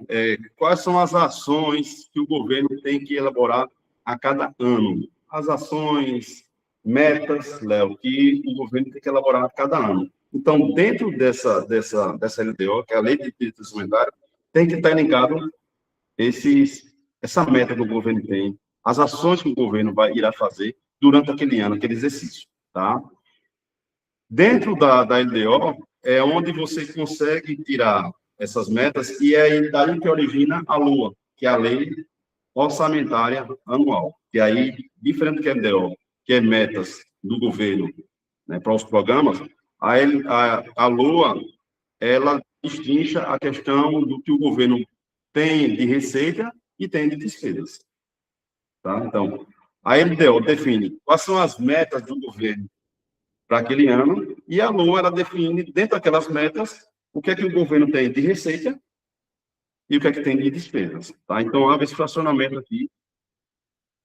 quais são as ações que o governo tem que elaborar a cada ano. As ações, metas, Léo, que o governo tem que elaborar a cada ano. Então, dentro dessa LDO, que é a Lei de Diretrizes Orçamentárias, tem que estar ligado essa meta que o governo tem, as ações que o governo irá fazer durante aquele ano, aquele exercício, tá? Dentro da LDO, é onde você consegue tirar essas metas, e é daí que origina a LOA, que é a Lei Orçamentária Anual, que aí, diferente do que a LDO, que é metas do governo, né, para os programas, a LOA, ela destrincha a questão do que o governo tem de receita e tem de despesas. Tá? Então, a LDO define quais são as metas do governo para aquele ano, e a LOA, ela define, dentro daquelas metas, o que é que o governo tem de receita e o que é que tem de despesas. Tá? Então, há esse fracionamento aqui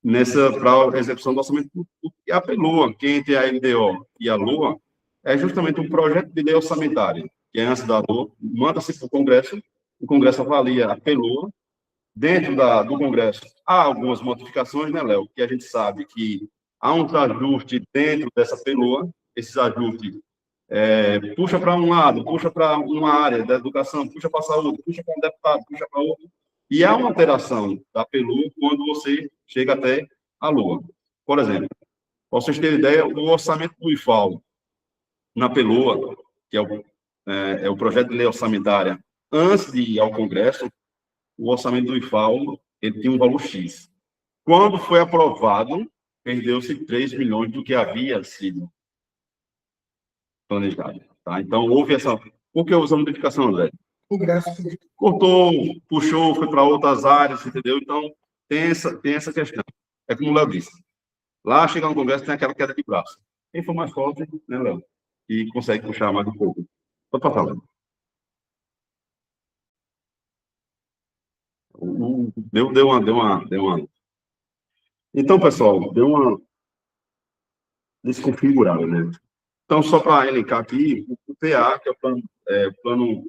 para a execução do orçamento público. E a LOA, que entre a LDO e a LOA, é justamente um projeto de lei orçamentária, que é antes da LOA, manda-se para o Congresso avalia a LOA. Dentro do Congresso, há algumas modificações, né, Léo? Que a gente sabe que há uns ajustes dentro dessa LOA, esses ajustes puxa para um lado, puxa para uma área da educação, puxa para a saúde, puxa para um deputado, puxa para outro. E há uma alteração da LOA quando você chega até à Lua. Por exemplo, para vocês terem ideia, o orçamento do IFAL na PELOA, que é o projeto de lei orçamentária, antes de ir ao Congresso, o orçamento do IFAL ele tinha um valor X. Quando foi aprovado, perdeu-se 3 milhões do que havia sido planejado. Tá? Então, houve essa... Por que houve essa modificação, André? O Congresso Cortou, puxou, foi para outras áreas, entendeu? Então, tem essa questão. É como o Léo disse. Lá, chegar no Congresso, tem aquela queda de braço. Quem for mais forte, né, Léo? E consegue puxar mais um pouco. Pode passar, Léo. Deu uma... Então, pessoal, deu uma desconfigurada, né? Então, só para elencar aqui, o PA, que é o plano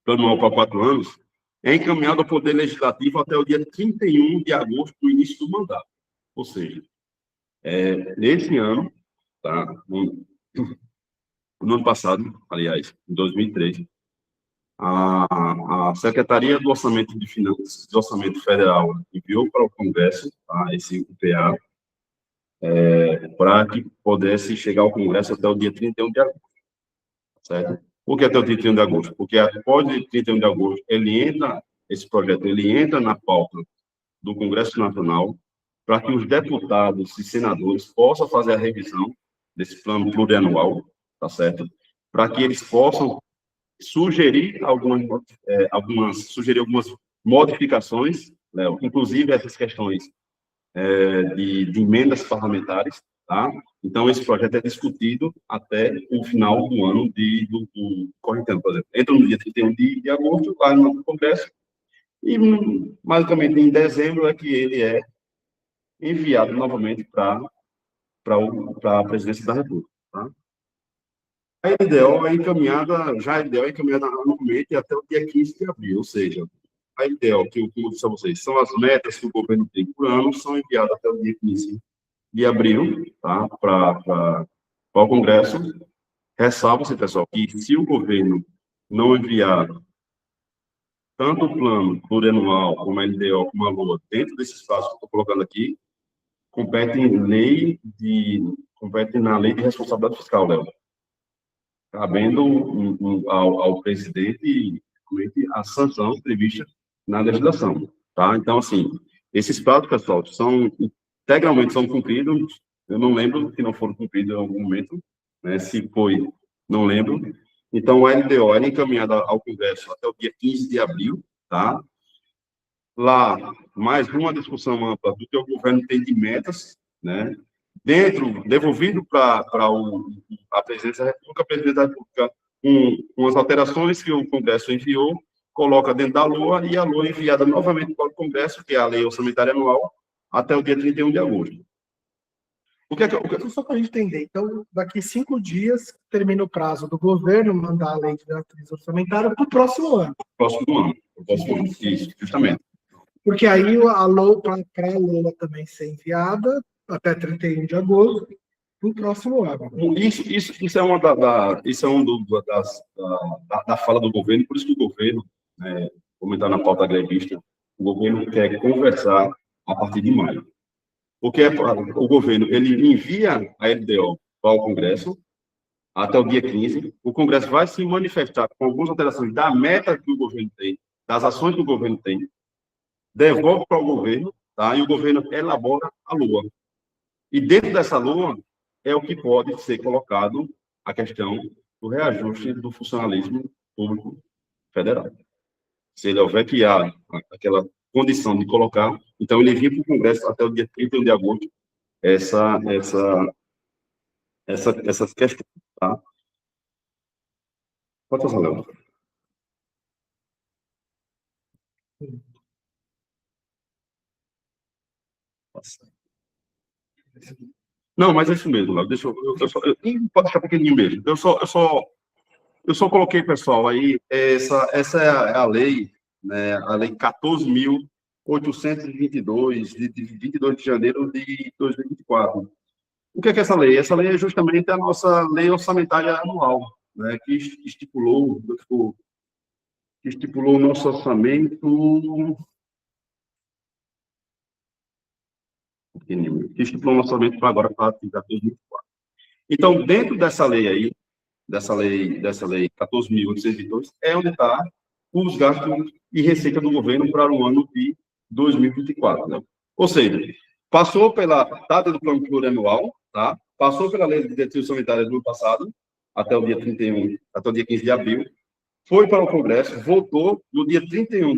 anual para 4 anos, é encaminhado ao Poder Legislativo até o dia 31 de agosto do início do mandato. Ou seja, nesse ano, tá? No ano passado, aliás, em 2003, a Secretaria do Orçamento de Finanças do Orçamento Federal enviou para o Congresso, tá, esse PA, para que pudesse chegar ao Congresso até o dia 31 de agosto, certo? Por que até o dia 31 de agosto? Porque após o dia 31 de agosto, esse projeto entra na pauta do Congresso Nacional para que os deputados e senadores possam fazer a revisão desse plano plurianual, tá certo? Para que eles possam sugerir algumas modificações, Léo, inclusive essas questões de emendas parlamentares, tá? Então, esse projeto é discutido até o final do ano do corrente ano, por exemplo. Entra no dia 31 de agosto, vai no Congresso, e, basicamente, em dezembro é que ele é enviado novamente para a presidência da República, tá? A LDO é encaminhada, já a LDO é encaminhada anualmente até o dia 15 de abril, ou seja, a LDO, que, como eu disse a vocês, são as metas que o governo tem por ano, são enviadas até o dia 15 de abril, tá, para o Congresso. Ressalva-se, pessoal, que se o governo não enviar tanto o plano plurianual, como a LDO, como a LOA, dentro desse espaço que eu estou colocando aqui, compete na lei de responsabilidade fiscal, Léo, cabendo ao presidente a sanção prevista na legislação, tá? Então, assim, esses prazos, pessoal, integralmente são cumpridos. Eu não lembro que não foram cumpridos em algum momento, né? Se foi, não lembro. Então, a LDO é encaminhada ao Congresso até o dia 15 de abril, tá? Lá, mais uma discussão ampla do que o governo tem de metas, né? Devolvido para a presidência da República, a presidência da República, com as alterações que o Congresso enviou, coloca dentro da LOA, e a LOA é enviada novamente para o Congresso, que é a Lei Orçamentária Anual, até o dia 31 de agosto. Só para a gente entender, então, daqui 5 dias termina o prazo do governo mandar a lei de diretriz orçamentária para o próximo ano. Próximo ano, isso, justamente. Porque aí a LOA, para a LOA também ser enviada, até 31 de agosto, no próximo ano. Isso é uma da fala do governo, por isso que o governo, comentar na pauta grevista, o governo quer conversar a partir de maio. Porque o governo ele envia a LDO para o Congresso até o dia 15, o Congresso vai se manifestar com algumas alterações da meta que o governo tem, das ações que o governo tem, devolve para o governo, tá? E o governo elabora a LOA. E dentro dessa LOA é o que pode ser colocado a questão do reajuste do funcionalismo público federal. Se ele houver que há aquela condição de colocar, então ele envia para o Congresso até o dia 31 de agosto essas questões, tá? Pode passar, Léo. Não, mas é isso mesmo, Léo. Pode deixar pequenininho mesmo. Eu só coloquei, pessoal, aí, essa é a lei, né, a lei 14.822, de 22 de janeiro de 2024. O que é essa lei? Essa lei é justamente a nossa lei orçamentária anual, né, que estipulou o nosso orçamento. que estipula um orçamento para agora, para 2024. Então, dentro dessa lei aí, dessa lei 14.802, é onde está os gastos e receita do governo para o ano de 2024, né? Ou seja, passou pela data do plano plurianual, tá? Passou pela lei de diretriz sanitária do ano passado, até o dia 31, até o dia 15 de abril, foi para o Congresso, voltou no dia 31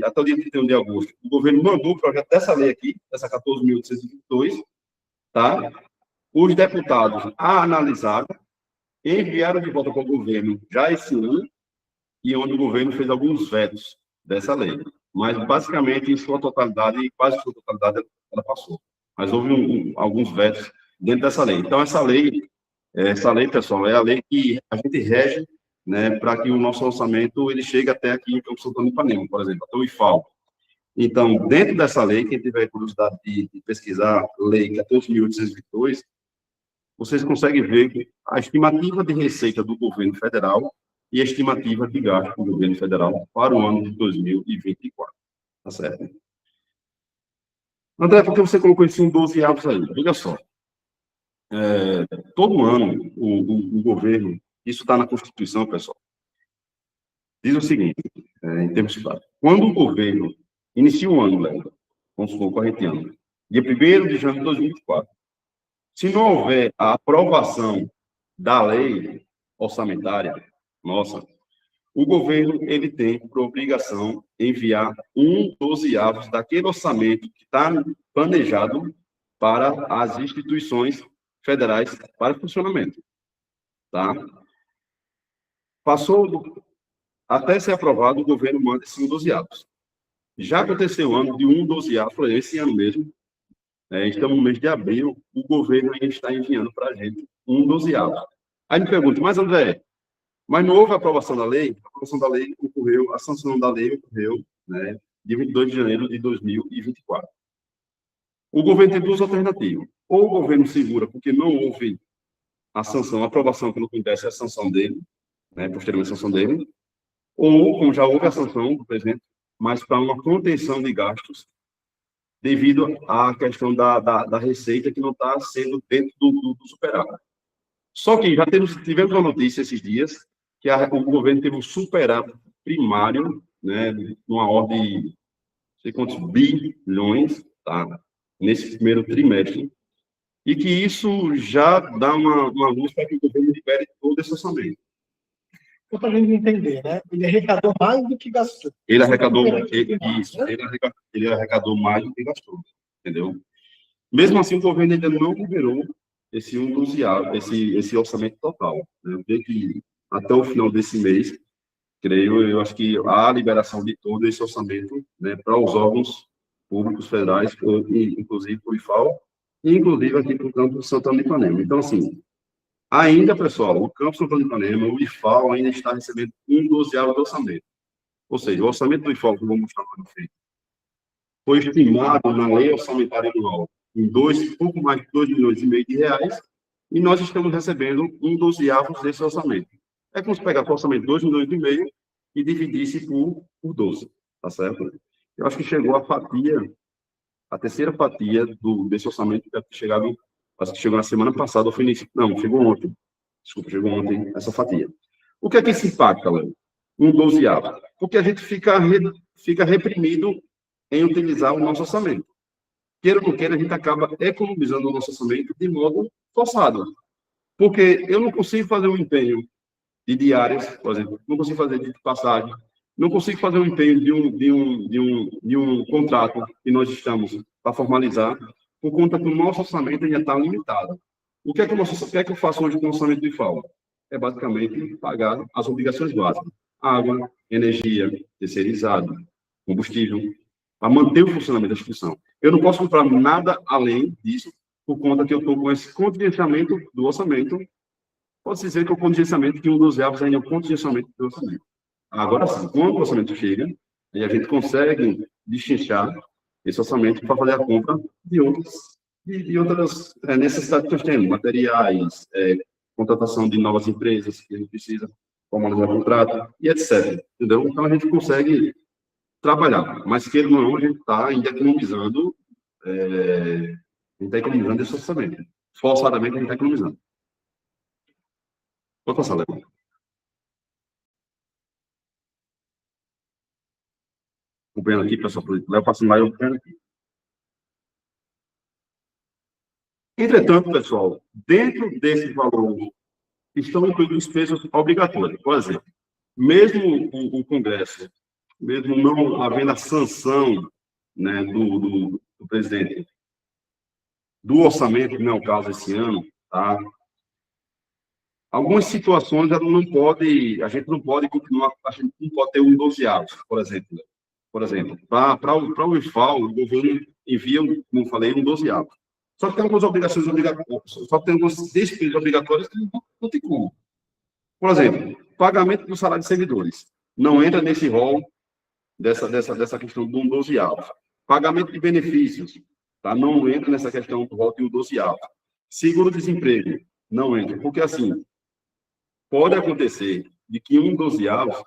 até o dia 31 de agosto. O governo mandou o projeto dessa lei aqui, essa 14.802, tá? Os deputados a analisaram, enviaram de volta para o governo já esse ano, e onde o governo fez alguns vetos dessa lei. Mas, basicamente, em sua totalidade, quase sua totalidade, ela passou. Mas houve alguns vetos dentro dessa lei. Então, essa lei, pessoal, é a lei que a gente rege, né, para que o nosso orçamento ele chegue até aqui em Campos Santana do Ipanema, por exemplo, até o IFAL. Então, dentro dessa lei, quem tiver curiosidade de pesquisar a lei 14.822, vocês conseguem ver a estimativa de receita do governo federal e a estimativa de gasto do governo federal para o ano de 2024. Tá certo? André, por que você colocou isso em 12 avos aí? Veja só. Todo ano, o governo, isso está na Constituição, pessoal, diz o seguinte, em termos práticos, quando o governo inicia o ano, Léo, vamos supor, corrente ano, dia 1º de janeiro de 2024, se não houver a aprovação da lei orçamentária, nossa, o governo ele tem por obrigação enviar 1/12 daquele orçamento que está planejado para as instituições federais para funcionamento, tá? Até ser aprovado, o governo manda esse 1/12. Já aconteceu o ano de 1/12, esse ano mesmo, estamos no mês de abril, o governo ainda está enviando para a gente 1/12. Aí me pergunta, mas André, mas não houve aprovação da lei? A aprovação da lei ocorreu, a sanção da lei ocorreu, né, dia 22 de janeiro de 2024. O governo tem duas alternativas. Ou o governo segura porque não houve a sanção, a aprovação que não acontece é a sanção dele, né, posteriormente a sanção dele, ou, como já houve a sanção do presidente, mas para uma contenção de gastos devido à questão da receita que não está sendo dentro do superávit. Só que já tivemos uma notícia esses dias que o governo teve um superávit primário, né, numa ordem de não sei quantos bilhões, tá, nesse primeiro trimestre, e que isso já dá uma luz para que o governo libere todo esse orçamento. Só para a gente entender, né? Ele arrecadou mais do que gastou. Ele arrecadou mais do que gastou, entendeu? Mesmo assim, o governo ainda não liberou esse esse orçamento total, né? Eu creio que até o final desse mês, eu acho que há a liberação de todo esse orçamento, né, para os órgãos públicos federais, inclusive para o IFAL, e inclusive aqui para o Campo Santana do Ipanema. Então, assim, ainda, pessoal, o Campo Santana do Ipanema, o IFAL ainda está recebendo 1/12 do orçamento. Ou seja, o orçamento do IFAL, que eu vou mostrar para vocês, foi estimado na lei orçamentária anual em pouco mais de 2,5 milhões de reais, e nós estamos recebendo 1/12 desse orçamento. É como se pegasse o orçamento de 2,5 milhões e dividisse por 12, tá certo? Eu acho que chegou a terceira fatia desse orçamento, deve ter chegado, acho que chegou na semana passada, ou foi não, chegou ontem. Desculpa, chegou ontem essa fatia. O que é que isso impacta, Léo? 1/12. Porque a gente fica reprimido em utilizar o nosso orçamento. Queira ou não queira, a gente acaba economizando o nosso orçamento de modo forçado. Porque eu não consigo fazer um empenho de diárias, por exemplo, não consigo fazer de passagem, não consigo fazer um empenho de um contrato que nós estamos para formalizar, por conta que o nosso orçamento ainda está limitado. O que é que eu faço hoje com o orçamento do IFAL? É basicamente pagar as obrigações básicas. Água, energia, terceirizado, combustível, para manter o funcionamento da instituição. Eu não posso comprar nada além disso, por conta que eu estou com esse contingenciamento do orçamento. Pode-se dizer que o contingenciamento, que 1/12 ainda é o contingenciamento do orçamento. Agora sim, quando o orçamento chega, aí a gente consegue destrinchar esse orçamento para fazer a compra de outras necessidades que nós temos, materiais, contratação de novas empresas que a gente precisa, formalizar contrato, e etc. Entendeu? Então, a gente consegue trabalhar, mas queira ou não, a gente está ainda economizando A gente está economizando esse orçamento. Forçadamente, a gente está economizando. Pode passar, Léo. Acompanhando aqui, pessoal. Léo passando lá e eu acompanhando aqui. Entretanto, pessoal, dentro desse valor estão incluídos despesas obrigatórias. Por exemplo, mesmo o Congresso, mesmo não havendo a sanção, né, do presidente do orçamento, que não é o caso esse ano, tá? Algumas situações a gente não pode continuar, a gente não pode ter um dozeavos, por exemplo. Por exemplo, para o IFAL, o governo envia, como falei, um dozeavo. Só que tem algumas obrigações obrigatórias, só que tem algumas despesas obrigatórias que não tem como. Por exemplo, pagamento do salário de servidores. Não entra nesse rol dessa questão do 12º. Pagamento de benefícios. Tá? Não entra nessa questão do rol do 12º. Seguro-desemprego. Não entra. Porque, assim, pode acontecer de que um 12º,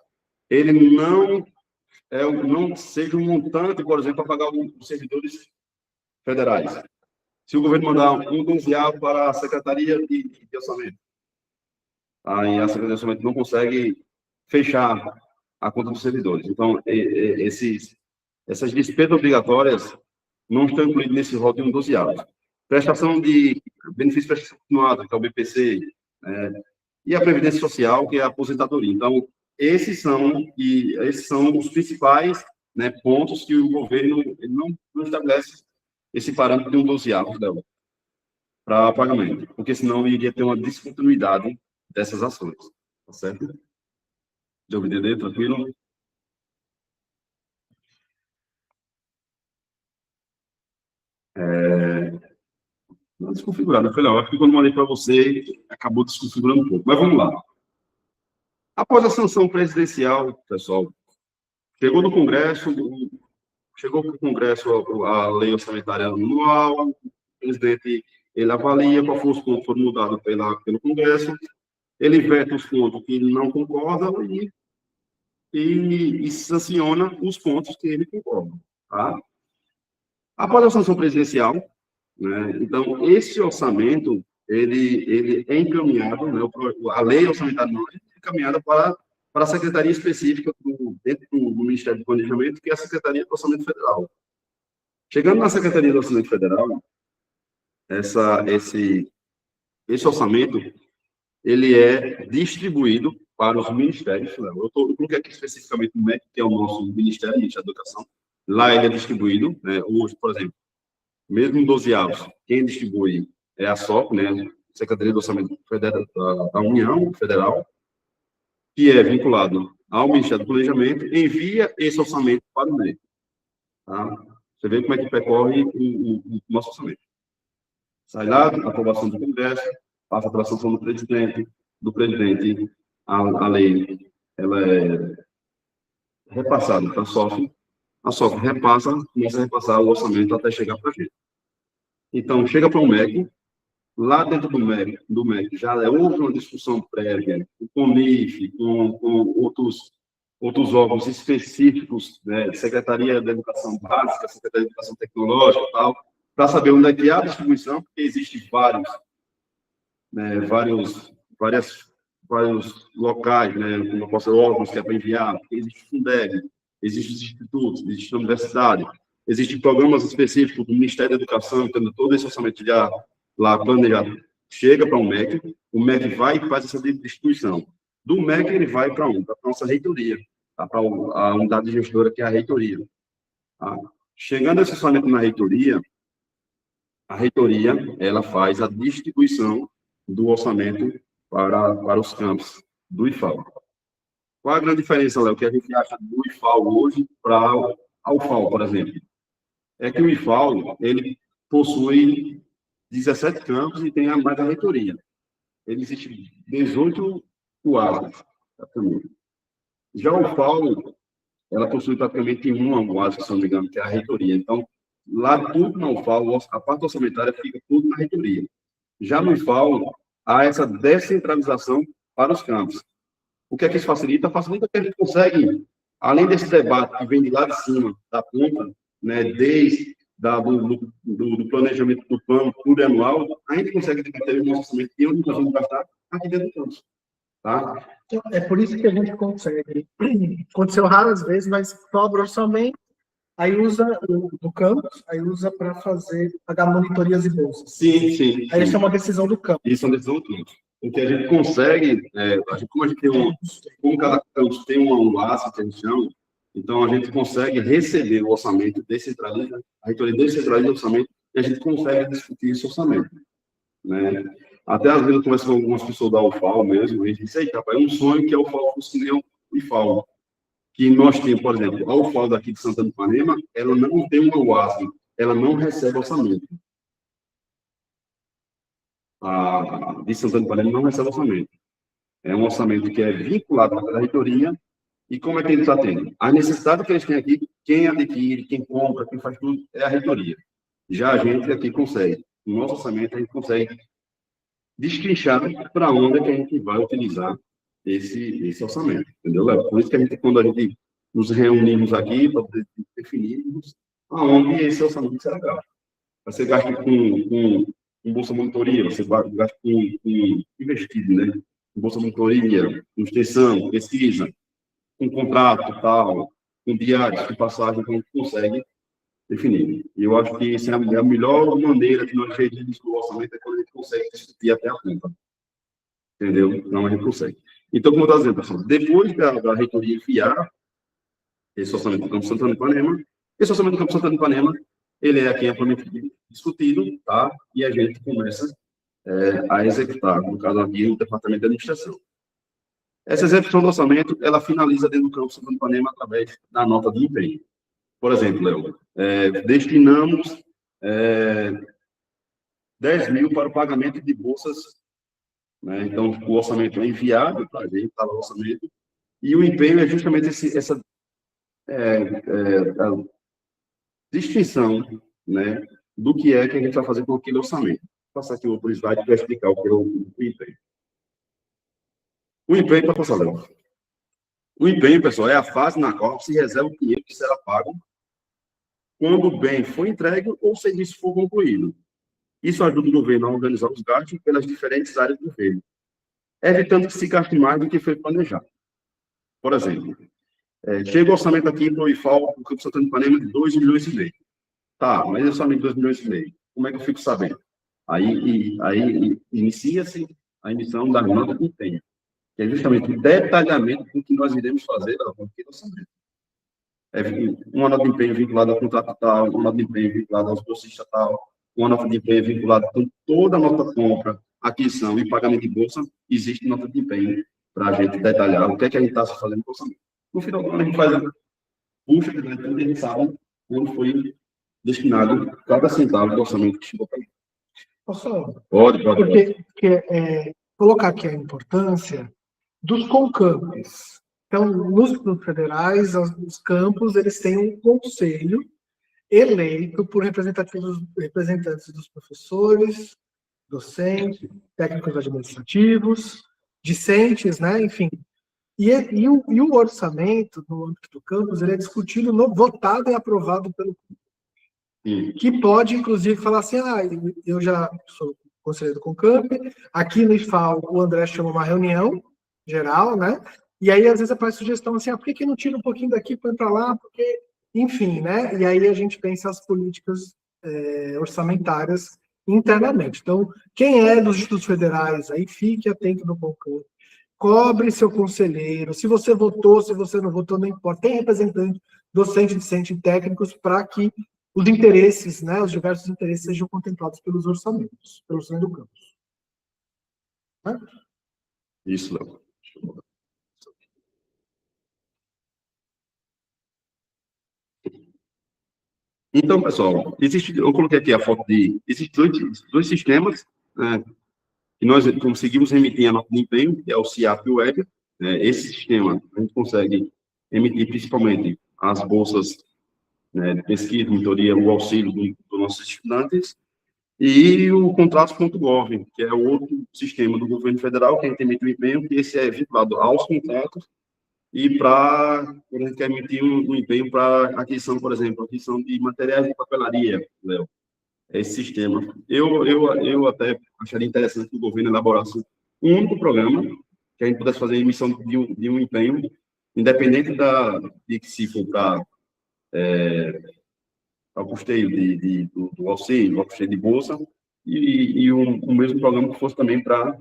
ele não seja um montante, por exemplo, para pagar os servidores federais. Se o governo mandar um 12º para a Secretaria de Orçamento, aí a Secretaria de Orçamento não consegue fechar a conta dos servidores. Então, essas despesas obrigatórias não estão incluídas nesse rol de um 12º. Prestação de benefício prestação continuada, que é o BPC, e a Previdência Social, que é a aposentadoria. Então, esses são os principais, né, pontos que o governo não estabelece esse parâmetro de um 12º dela para pagamento, porque senão iria ter uma descontinuidade dessas ações, tá certo? Deu para entender? Tranquilo? Não desconfigurado, foi legal. Acho que quando mandei para você, acabou desconfigurando um pouco. Mas vamos lá. Após a sanção presidencial, pessoal, chegou no Congresso, chegou para o Congresso a lei orçamentária anual, o presidente ele avalia qual foram os pontos que foram mudados pelo Congresso, ele veta os pontos que ele não concorda e sanciona os pontos que ele concorda. Tá? Após a sanção presidencial, né, então, esse orçamento, ele é encaminhado, né, a lei orçamentária não é encaminhada para a secretaria específica dentro do Ministério do Planejamento, que é a Secretaria do Orçamento Federal. Chegando na Secretaria do Orçamento Federal, esse orçamento, ele é distribuído para os ministérios. Eu coloquei aqui especificamente o MEC, que é o nosso Ministério da Educação. Lá ele é distribuído, né, hoje, por exemplo, mesmo 12º, quem distribui é a SOP, né, Secretaria do Orçamento Federal, da União Federal, que é vinculado ao Ministério do Planejamento, envia esse orçamento para o MEC. Tá? Você vê como é que percorre o nosso orçamento. Sai lá, a aprovação do Congresso, passa pela sanção do presidente, a lei, ela é repassada para a SOF repassa, começa a repassar o orçamento até chegar para a gente. Então, chega para o MEC, lá dentro do MEC já houve uma discussão prévia com o NIF, com outros órgãos específicos, né, Secretaria da Educação Básica, Secretaria da Educação Tecnológica e tal, para saber onde é que há a distribuição, porque existem vários locais, né, como eu posso dizer, órgãos que é para enviar, existe o Fundeb, existem os institutos, existe a universidade, existem programas específicos do Ministério da Educação, tendo todo esse orçamento já lá planejado, chega para o MEC vai e faz essa distribuição. Do MEC ele vai para onde? Para a nossa reitoria, tá? Para a unidade gestora, que é a reitoria. Tá? Chegando esse orçamento na reitoria, a reitoria ela faz a distribuição do orçamento para os campos do IFAL. Qual a grande diferença, Léo, que a gente acha do IFAL hoje para o UFAL, por exemplo? É que o IFAL, ele possui 17 campos e tem mais a reitoria. Ele existe 18 UASs. Já o UFAL, ela possui praticamente uma UAS, se não me engano, que é a reitoria. Então, lá tudo na UFAL, a parte orçamentária fica tudo na reitoria. Já no IFAL, há essa descentralização para os campos. O que é que isso facilita? Facilita que a gente consegue, além desse debate que vem de lá de cima, da ponta, né, desde do planejamento do plano plurianual, a gente consegue debater o orçamento de onde nós vamos gastar aqui dentro do campus. Tá? Então, é por isso que a gente consegue. Aconteceu raras vezes, mas sobra orçamento, aí usa do campus, aí usa para pagar monitorias e bolsas. Sim. Aí isso é uma decisão do campus. Isso é uma decisão do campus. Porque a gente consegue, como a gente tem como cada campus tem um laço que a gente chama, então a gente consegue receber o orçamento descentralizado, a reitoria descentraliza o orçamento, e a gente consegue discutir esse orçamento. Né? Até às vezes eu converso com algumas pessoas da UFAL mesmo, e dizem, rapaz, é um sonho que a UFAL fosse que nem o IFAL. Que nós temos, por exemplo, a UFAL daqui de Santana do Ipanema, ela não tem uma UASM, ela não recebe orçamento. A de Santana do Ipanema não recebe orçamento. É um orçamento que é vinculado à reitoria. E como é que eles atendem? A necessidade que eles têm aqui, quem adquire, quem compra, quem faz tudo, é a reitoria. Já a gente aqui consegue. No nosso orçamento, a gente consegue destrinchar para onde é que a gente vai utilizar esse orçamento. Entendeu, Léo? Por isso que quando a gente nos reunimos aqui, para definirmos aonde esse orçamento será gasto. Você gasta com bolsa monitoria, você gasta com investido, né? Com bolsa monitoria, com extensão, pesquisa, com contrato, tal, com diários, com passagem, que a gente consegue definir. E eu acho que essa é a melhor maneira de nós gerirmos o orçamento, é quando a gente consegue discutir até a conta. Entendeu? Então, a gente consegue. Então, como eu estou dizendo, pessoal, depois da reitoria enviar esse orçamento do Campo Santana do Ipanema, esse orçamento do Campo Santana do Ipanema, ele é aqui amplamente discutido, tá? E a gente começa a executar, no caso aqui, no Departamento de Administração. Essa execução do orçamento, ela finaliza dentro do Campo Santana do Ipanema através da nota de empenho. Por exemplo, Léo, destinamos 10 mil para o pagamento de bolsas, né? Então, o orçamento é enviado para a gente, está no orçamento, e o empenho é justamente essa a distinção, né, do que é que a gente vai fazer com aquele orçamento. Vou passar aqui outro slide para explicar o que é o empenho. O empenho, para passar, Léo. O empenho, pessoal, é a fase na qual se reserva o dinheiro que será pago quando o bem for entregue ou o serviço for concluído. Isso ajuda o governo a organizar os gastos pelas diferentes áreas do governo, evitando que se gaste mais do que foi planejado. Por exemplo, chega o orçamento aqui para o IFAL, o Campo Santana do Ipanema, de 2,5 milhões. Tá, mas orçamento de 2,5 milhões. Como é que eu fico sabendo? Aí inicia-se a emissão da nota de empenho, que é justamente o detalhamento do que nós iremos fazer com aquele orçamento. Uma nota de empenho vinculada ao contrato tal, uma nota de empenho vinculada aos bolsistas tal, uma nota de empenho vinculada com toda a nota de compra, aquisição e pagamento de bolsa, existe nota de empenho para a gente detalhar o que é que a gente está fazendo com o orçamento. No final do ano, a gente faz puxa de tudo e a gente sabe onde foi destinado cada centavo do orçamento que chegou para a gente. Posso? Pode. Porque colocar aqui a importância dos concampos. Então, nos federais, os campos, eles têm um conselho eleito por representantes dos professores, docentes, técnicos administrativos, discentes, né? Enfim. E o orçamento, no âmbito do campus, ele é discutido, votado e aprovado pelo que pode, inclusive, falar assim, eu já sou conselheiro do Concamp, aqui no IFAL o André chama uma reunião geral, né? E aí, às vezes, aparece sugestão assim, por que não tira um pouquinho daqui, põe para lá, porque, enfim, né? E aí a gente pensa as políticas orçamentárias internamente. Então, quem é dos institutos federais, aí fique atento no Concamp, cobre seu conselheiro, se você votou, se você não votou, não importa, tem representante, docente, discente e técnicos para que os interesses, né, os diversos interesses sejam contemplados pelos orçamentos, pelo orçamento do campus. Né? Isso, Léo. Então, pessoal, eu coloquei aqui a foto existem dois sistemas, né, que nós conseguimos emitir a nota de empenho, que é o CIAP Web. Esse sistema a gente consegue emitir principalmente as bolsas, né, de pesquisa, monitoria, o auxílio dos nossos estudantes, e o contratos.gov, que é o outro sistema do governo federal, que a gente emite o empenho, que esse é vinculado aos contratos e para, quando a gente quer emitir um empenho para aquisição, por exemplo, aquisição de materiais de papelaria, Léo, esse sistema. Eu até acharia interessante que o governo elaborasse um único programa que a gente pudesse fazer a emissão de um empenho, independente de que se for para o custeio do auxílio, o custeio de bolsa, e o mesmo programa que fosse também para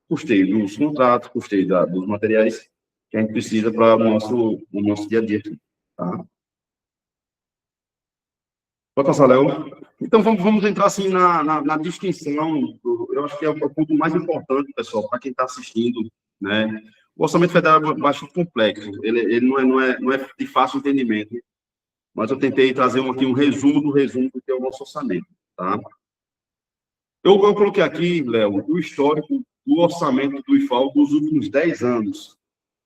custeio dos contratos, custeio dos materiais que a gente precisa para o nosso dia a dia. Tá? Pode passar, Léo. Então, vamos entrar assim na distinção. Eu acho que é o ponto mais importante, pessoal, para quem está assistindo, né? O orçamento federal é bastante complexo. Ele não é de fácil entendimento, mas eu tentei trazer aqui um resumo do que é o nosso orçamento, tá? Eu coloquei aqui, Léo, o histórico do orçamento do IFAL dos últimos 10 anos,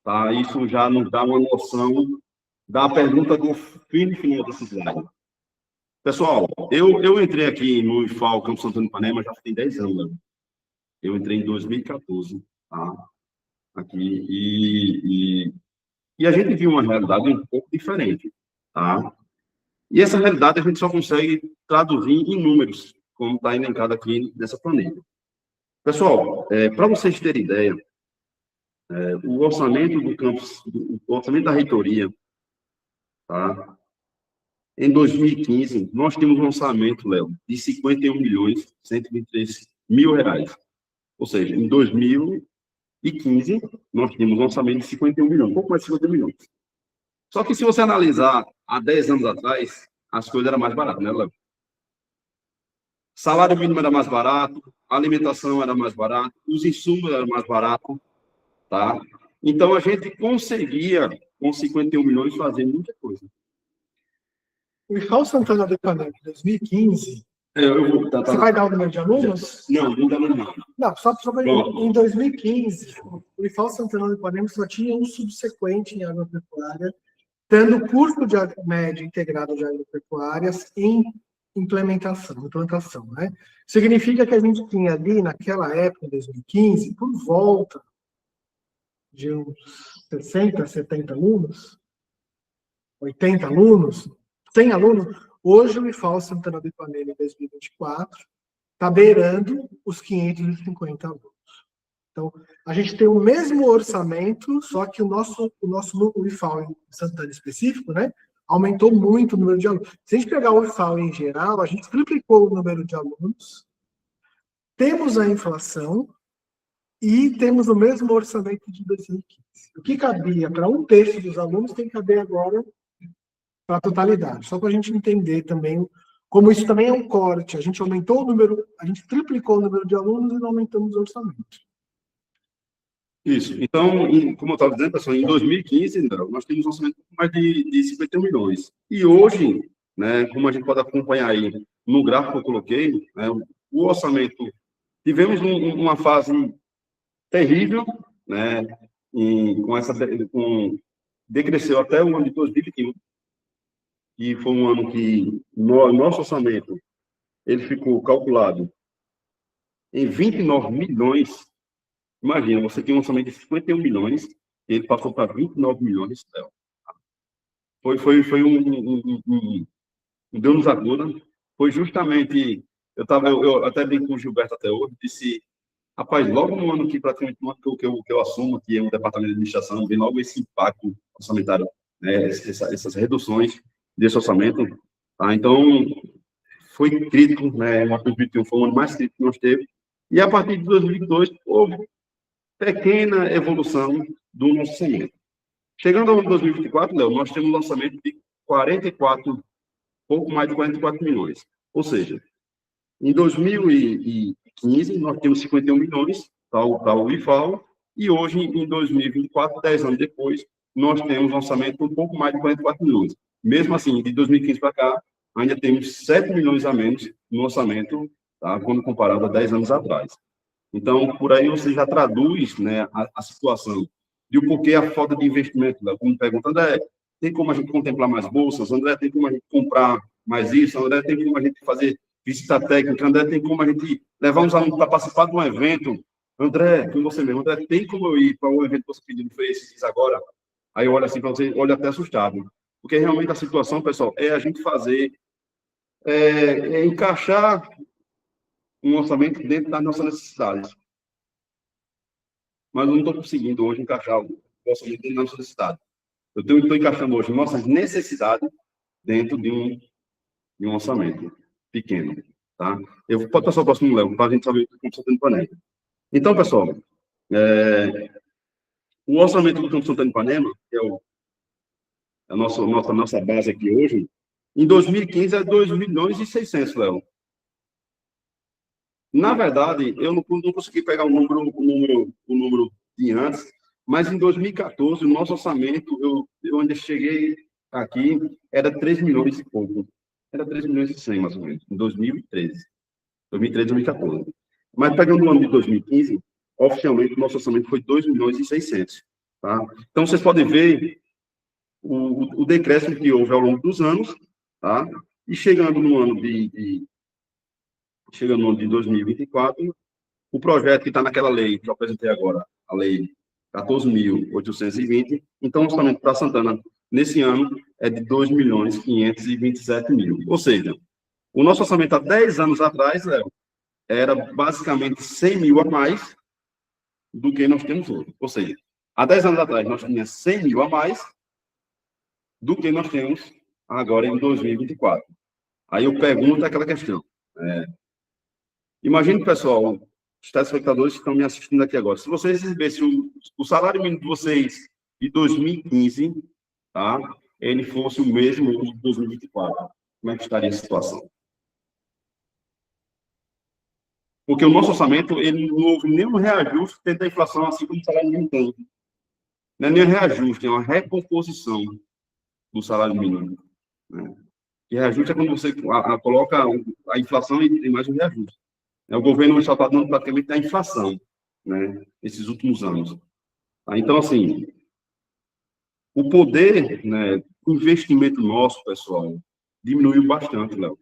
tá? Isso já nos dá uma noção da pergunta do final desse slide. Pessoal, eu entrei aqui no IFAL Campo Santana do Ipanema já tem 10 anos, Léo. Eu entrei em 2014, tá? Aqui, e a gente viu uma realidade um pouco diferente, tá? E essa realidade a gente só consegue traduzir em números, como está elencado aqui nessa planilha. Pessoal, para vocês terem ideia, o orçamento do campus, o orçamento da reitoria, tá? Em 2015, nós tínhamos um orçamento, Léo, de 51.123.000 reais. Ou seja, em 2015, nós tínhamos um orçamento de 51 milhões, um pouco mais de 50 milhões. Só que se você analisar há 10 anos atrás, as coisas eram mais baratas, né, Léo? Salário mínimo era mais barato, a alimentação era mais barata, os insumos eram mais baratos, tá? Então, a gente conseguia, com 51 milhões, fazer muita coisa. O IFAL Santana do Ipanema, em 2015, você vai dar o número de alunos? Não dá não. Não, só para em 2015, o IFAL Santana do Ipanema só tinha um subsequente em agropecuária, tendo curso de médio integrado de agropecuárias em implantação, né? Significa que a gente tinha ali, naquela época, em 2015, por volta de uns 60, 70 alunos, 80 alunos, 100 alunos. Hoje, o IFAL Santana do Ipanema, em 2024, está beirando os 550 alunos. Então, a gente tem o mesmo orçamento, só que o nosso IFAL em Santana específico, né, aumentou muito o número de alunos. Se a gente pegar o IFAL em geral, a gente triplicou o número de alunos, temos a inflação e temos o mesmo orçamento de 2015. O que cabia para um terço dos alunos tem que caber agora para a totalidade. Só para a gente entender também como isso também é um corte. A gente aumentou o número, a gente triplicou o número de alunos e não aumentamos o orçamento. Isso. Então, como eu estava dizendo, pessoal, em 2015, nós temos um orçamento de mais de 51 milhões. E hoje, né, como a gente pode acompanhar aí no gráfico que eu coloquei, né, o orçamento, tivemos uma fase terrível, né, decresceu até o ano de 2021, que foi um ano que nosso orçamento ele ficou calculado em 29 milhões. Imagina, você tem um orçamento de 51 milhões, ele passou para 29 milhões. Foi um Deus nos acuda. Foi justamente, eu até brinco com o Gilberto até hoje, disse, rapaz, logo no ano que praticamente no ano que eu assumo, que é um departamento de administração, vem logo esse impacto orçamentário, né, essas reduções desse orçamento. Tá? Então, foi crítico, né? 2021 foi o ano mais crítico que nós teve. E a partir de 2022, houve pequena evolução do nosso orçamento. Chegando ao ano de 2024, Léo, nós temos um lançamento de pouco mais de 44 milhões. Ou seja, em 2015, nós temos 51 milhões para o IFAL, e hoje, em 2024, 10 anos depois, nós temos um orçamento de um pouco mais de 44 milhões. Mesmo assim, de 2015 para cá, ainda temos 7 milhões a menos no orçamento, tá? Quando comparado a 10 anos atrás. Então, por aí você já traduz, né, a situação de o porquê a falta de investimento. Né? Como pergunta, André, tem como a gente contemplar mais bolsas? André, tem como a gente comprar mais isso? André, tem como a gente fazer visita técnica? André, tem como a gente levar uns alunos para participar de um evento? André, com você mesmo, André, tem como eu ir para o evento que você pediu no Face agora? Aí eu olho assim para você, olho até assustado. Porque realmente a situação, pessoal, é a gente fazer, encaixar um orçamento dentro das nossas necessidades. Mas eu não estou conseguindo hoje encaixar o orçamento dentro das nossas necessidades. Eu estou encaixando hoje nossas necessidades dentro de um orçamento pequeno. Tá? Pode passar o próximo, Léo, para a gente saber como está tendo panela. Então, pessoal, o orçamento do Campo Santana de Ipanema, que é a nossa base aqui hoje, em 2015 é 2 milhões e 600, Léo. Na verdade, eu não consegui pegar o número de antes, mas em 2014, o nosso orçamento, eu ainda cheguei aqui, era 3 milhões e pouco. Era 3 milhões e 100, mais ou menos, em 2013. 2013, 2014. Mas pegando o ano de 2015, oficialmente, o nosso orçamento foi 2 milhões e 600. Tá? Então, vocês podem ver o decréscimo que houve ao longo dos anos, tá? E chegando no ano de 2024, o projeto que está naquela lei que eu apresentei agora, a lei 14.820, então o orçamento para Santana, nesse ano, é de 2 milhões 527 mil. Ou seja, o nosso orçamento há 10 anos atrás, Léo, era basicamente 100 mil a mais do que nós temos hoje. Ou seja, há 10 anos atrás, nós tínhamos 100 mil a mais do que nós temos agora em 2024. Aí eu pergunto aquela questão. Imagine, pessoal, os telespectadores que estão me assistindo aqui agora, se vocês recebessem o salário mínimo de vocês de 2015, tá? Ele fosse o mesmo de 2024, como é que estaria a situação? Porque o nosso orçamento, ele não houve nenhum reajuste dentro da inflação, assim como o salário mínimo tem. Não é nem reajuste, é uma recomposição do salário mínimo. Né? E reajuste é quando você coloca a inflação e tem mais um reajuste. O governo está dando praticamente a inflação, né, esses últimos anos. Tá? Então, assim, o poder, né, o investimento nosso, pessoal, diminuiu bastante, Léo.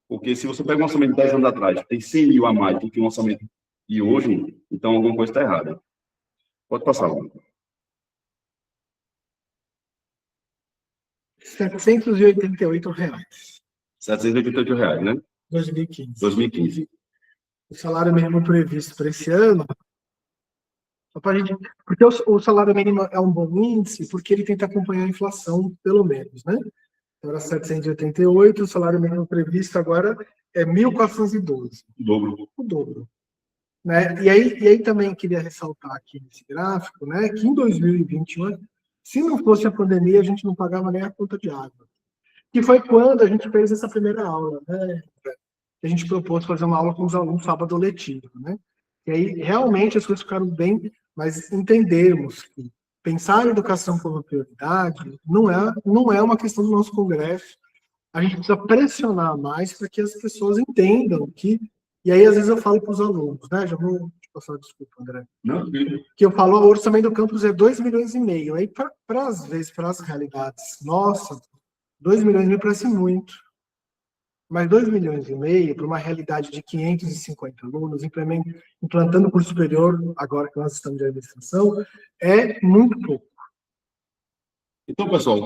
Porque se você pega um orçamento de 10 anos atrás, tem 100 mil a mais do que um orçamento de hoje, então alguma coisa está errada. Pode passar, Léo. R$ 788. R$ 788, né? 2015. 2015. O salário mínimo previsto para esse ano, porque o salário mínimo é um bom índice, porque ele tenta acompanhar a inflação, pelo menos, né? Então, era 788, o salário mínimo previsto agora é 1.412. O dobro. O dobro. Né? E aí também queria ressaltar aqui nesse gráfico, né, que em 2021, se não fosse a pandemia, a gente não pagava nem a conta de água. Que foi quando a gente fez essa primeira aula, né? A gente propôs fazer uma aula com os alunos sábado letivo, né? E aí, realmente, as coisas ficaram bem, mas entendermos que pensar em educação como prioridade não é uma questão do nosso congresso. A gente precisa pressionar mais para que as pessoas entendam que... E aí, às vezes, eu falo para os alunos, né? Já vou te passar, desculpa, André. Não, que eu falo, o orçamento do campus é 2,5 milhões. Aí, às vezes, para as realidades, nossa, 2 milhões me parece muito. Mas 2,5 milhões para uma realidade de 550 alunos, implantando curso superior, agora que nós estamos de administração, é muito pouco. Então, pessoal,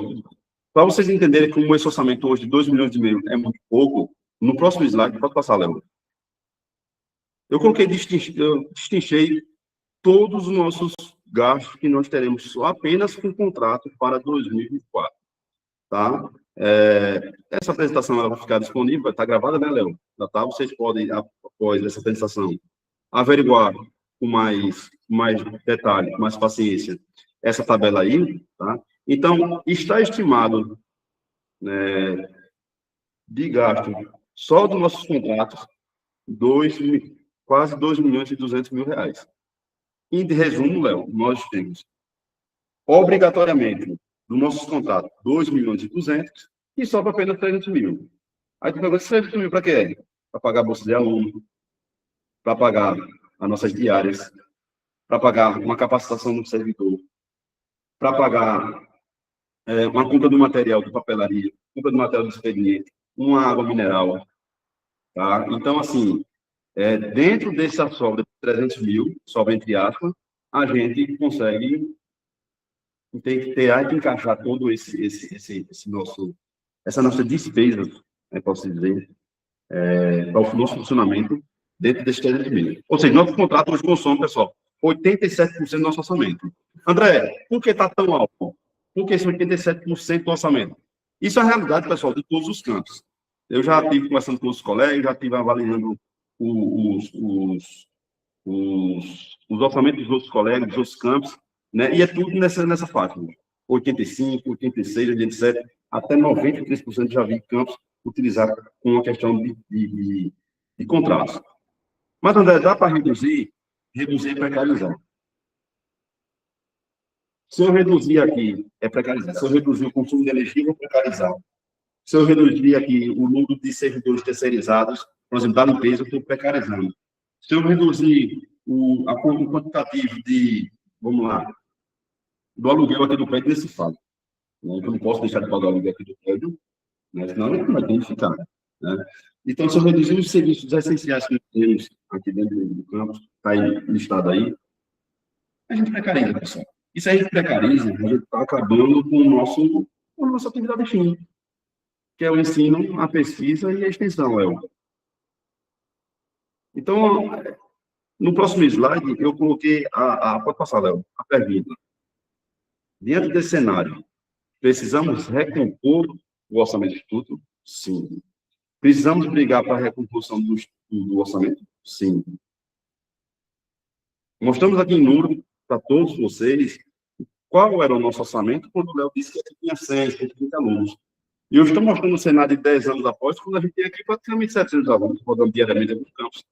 para vocês entenderem como esse orçamento hoje de 2,5 milhões é muito pouco, no próximo slide, pode passar, Léo. Eu destinchei todos os nossos gastos que nós teremos só apenas com contrato para 2024. Tá? Essa apresentação ela vai ficar disponível, vai estar gravada, né, Léo? Tá? Vocês podem, após essa apresentação, averiguar com mais detalhe, com mais paciência, essa tabela aí. Tá? Então, está estimado, né, de gasto só dos nossos contratos, quase 2 milhões e 200 mil reais. Em resumo, Léo, nós temos obrigatoriamente dos nossos contratos 2 milhões e 200 e sobra apenas 300 mil. Aí tu pergunta, 300 mil para quê? Para pagar a bolsa de aluno, para pagar as nossas diárias, para pagar uma capacitação do servidor, para pagar uma compra do material de papelaria, compra do material do expediente, uma água mineral. Tá? Então, assim, dentro dessa sobra de 300 mil, sobra entre aspas, a gente consegue tem que ter, aí que encaixar todo essa nossa despesa, né, posso dizer, para o nosso funcionamento dentro desse 3,5. Ou seja, nosso contrato hoje consome, pessoal, 87% do nosso orçamento. André, por que está tão alto? Por que esse 87% do orçamento? Isso é a realidade, pessoal, de todos os campos. Eu já estive conversando com os colegas, já estive avaliando os orçamentos dos outros colegas, dos outros campos, né? E é tudo nessa faixa. 85, 86, 87, até 93% já vi campos utilizar com uma questão de contratos. Mas, André, dá para reduzir e precarizar. Se eu reduzir aqui, é precarizar. Se eu reduzir o consumo de energia, vou precarizar. Se eu reduzir aqui o número de servidores terceirizados, por exemplo, da limpeza, eu estou precarizando. Se eu reduzir o quantitativo vamos lá, do aluguel aqui do prédio, nesse fala. Né? Eu não posso deixar de pagar o aluguel aqui do prédio, né? Senão eu não vai ter que ficar. Né? Então, se eu reduzir os serviços essenciais que temos aqui dentro do campus, está aí listado aí, a gente precariza, pessoal. E se a gente precariza, a gente está acabando com a nossa atividade fim, que é o ensino, a pesquisa e a extensão, Léo. Então, no próximo slide, eu coloquei pode passar, Léo, a pergunta. Diante desse cenário, precisamos recompor o orçamento do Instituto? Sim. Precisamos brigar para a recomposição do orçamento? Sim. Mostramos aqui em número para todos vocês qual era o nosso orçamento quando o Léo disse que aqui tinha 100, 130 alunos. E eu estou mostrando um cenário de 10 anos após, quando a gente tem aqui praticamente 700 alunos rodando diariamente no campus.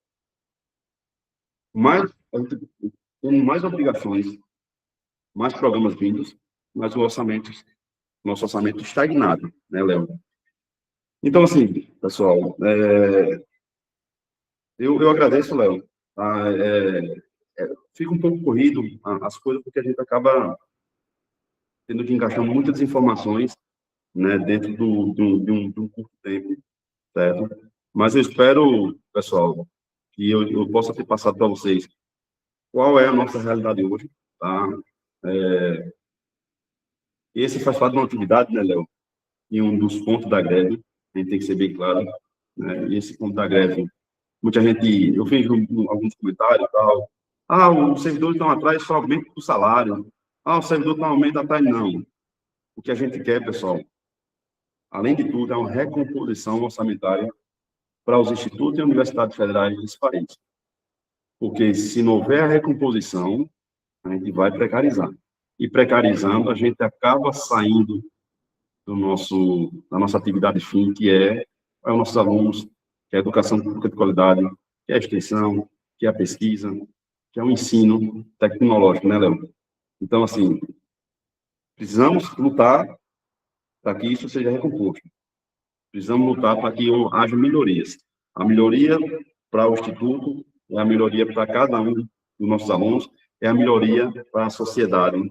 Mas a gente tem mais obrigações, mais programas vindos, mas nosso orçamento estagnado, né, Léo? Então, assim, pessoal, eu agradeço, Léo. Tá? Fica um pouco corrido as coisas, porque a gente acaba tendo que encaixar muitas informações, né, dentro de um curto tempo, certo? Mas eu espero, pessoal, que eu possa ter passado para vocês qual é a nossa realidade hoje, tá? Esse faz parte de uma atividade, né, Léo? E um dos pontos da greve, a gente tem que ser bem claro, né? E esse ponto da greve, muita gente, eu fiz alguns comentários e tal, os servidores estão atrás só aumento do salário, o servidor está aumento atrás, não. O que a gente quer, pessoal, além de tudo, é uma recomposição orçamentária para os institutos e universidades federais desse país. Porque se não houver a recomposição, a gente vai precarizar. E precarizando, a gente acaba saindo da nossa atividade fim, que é os nossos alunos, que é a educação pública de qualidade, que é a extensão, que é a pesquisa, que é o ensino tecnológico, né, Léo? Então, assim, precisamos lutar para que isso seja recomposto. Precisamos lutar para que haja melhorias. A melhoria para o Instituto é a melhoria para cada um dos nossos alunos, é a melhoria para a sociedade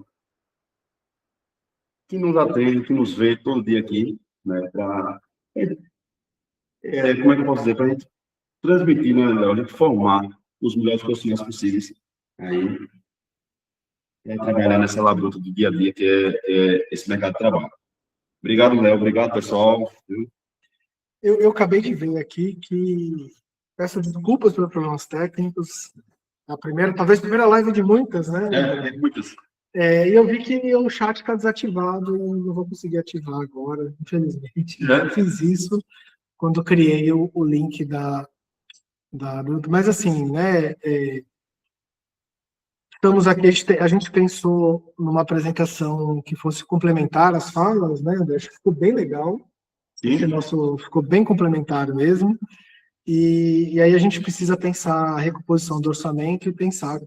que nos atende, que nos vê todo dia aqui, né, para, como é que eu posso dizer, para a gente transmitir, né, Léo, a gente formar os melhores profissionais possíveis aí, trabalhar nessa labuta do dia a dia, que é esse mercado de trabalho. Obrigado, Léo, obrigado, pessoal. Eu acabei de ver aqui que peço desculpas pelos problemas técnicos. Talvez a primeira live de muitas, né? Muitas. E eu vi que o chat está desativado, não vou conseguir ativar agora, infelizmente. Eu fiz isso quando criei o link mas assim, né? Estamos aqui, a gente pensou numa apresentação que fosse complementar as falas, né, André? Acho que ficou bem legal. Sim. Ficou bem complementar mesmo. E aí a gente precisa pensar a recomposição do orçamento e pensar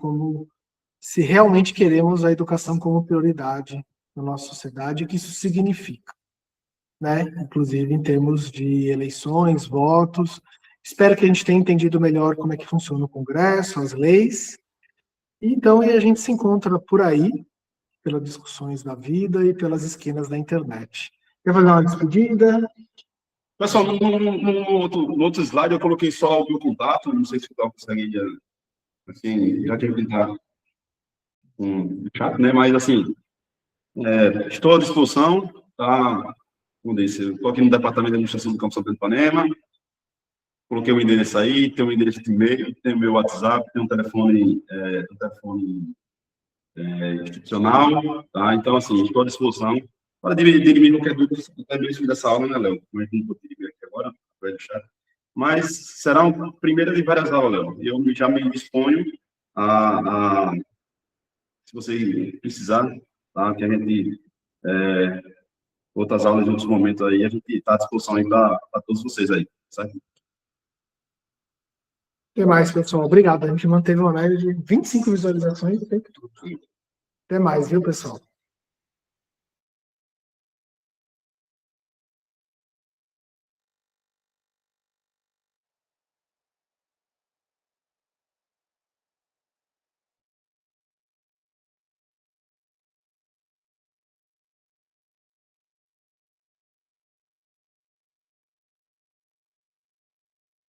se realmente queremos a educação como prioridade na nossa sociedade, o que isso significa, né? Inclusive em termos de eleições, votos. Espero que a gente tenha entendido melhor como é que funciona o Congresso, as leis. Então, a gente se encontra por aí, pelas discussões da vida e pelas esquinas da internet. Quer fazer uma despedida? Pessoal, no outro slide eu coloquei só o meu contato, não sei se o consegue, assim, já que ele está no chat, né? Mas, assim, Estou à disposição, tá? Como disse, eu estou aqui no Departamento de Administração do Campo São Pedro de Ipanema, coloquei o endereço aí, tem o endereço de e-mail, tem o meu WhatsApp, tem um telefone, institucional, tá? Então, assim, estou à disposição para dirimir qualquer dúvida até mesmo dessa aula, né, Léo? Como é que não vou dirimir aqui agora, vai deixar. Mas será uma primeira de várias aulas, Léo. Eu já me disponho se você precisar, tá? Que a gente, outras aulas em outros momentos aí, a gente está à disposição aí para todos vocês aí, certo? Até mais, pessoal. Obrigado. A gente manteve uma média de 25 visualizações o tempo todo. Até mais, viu, pessoal?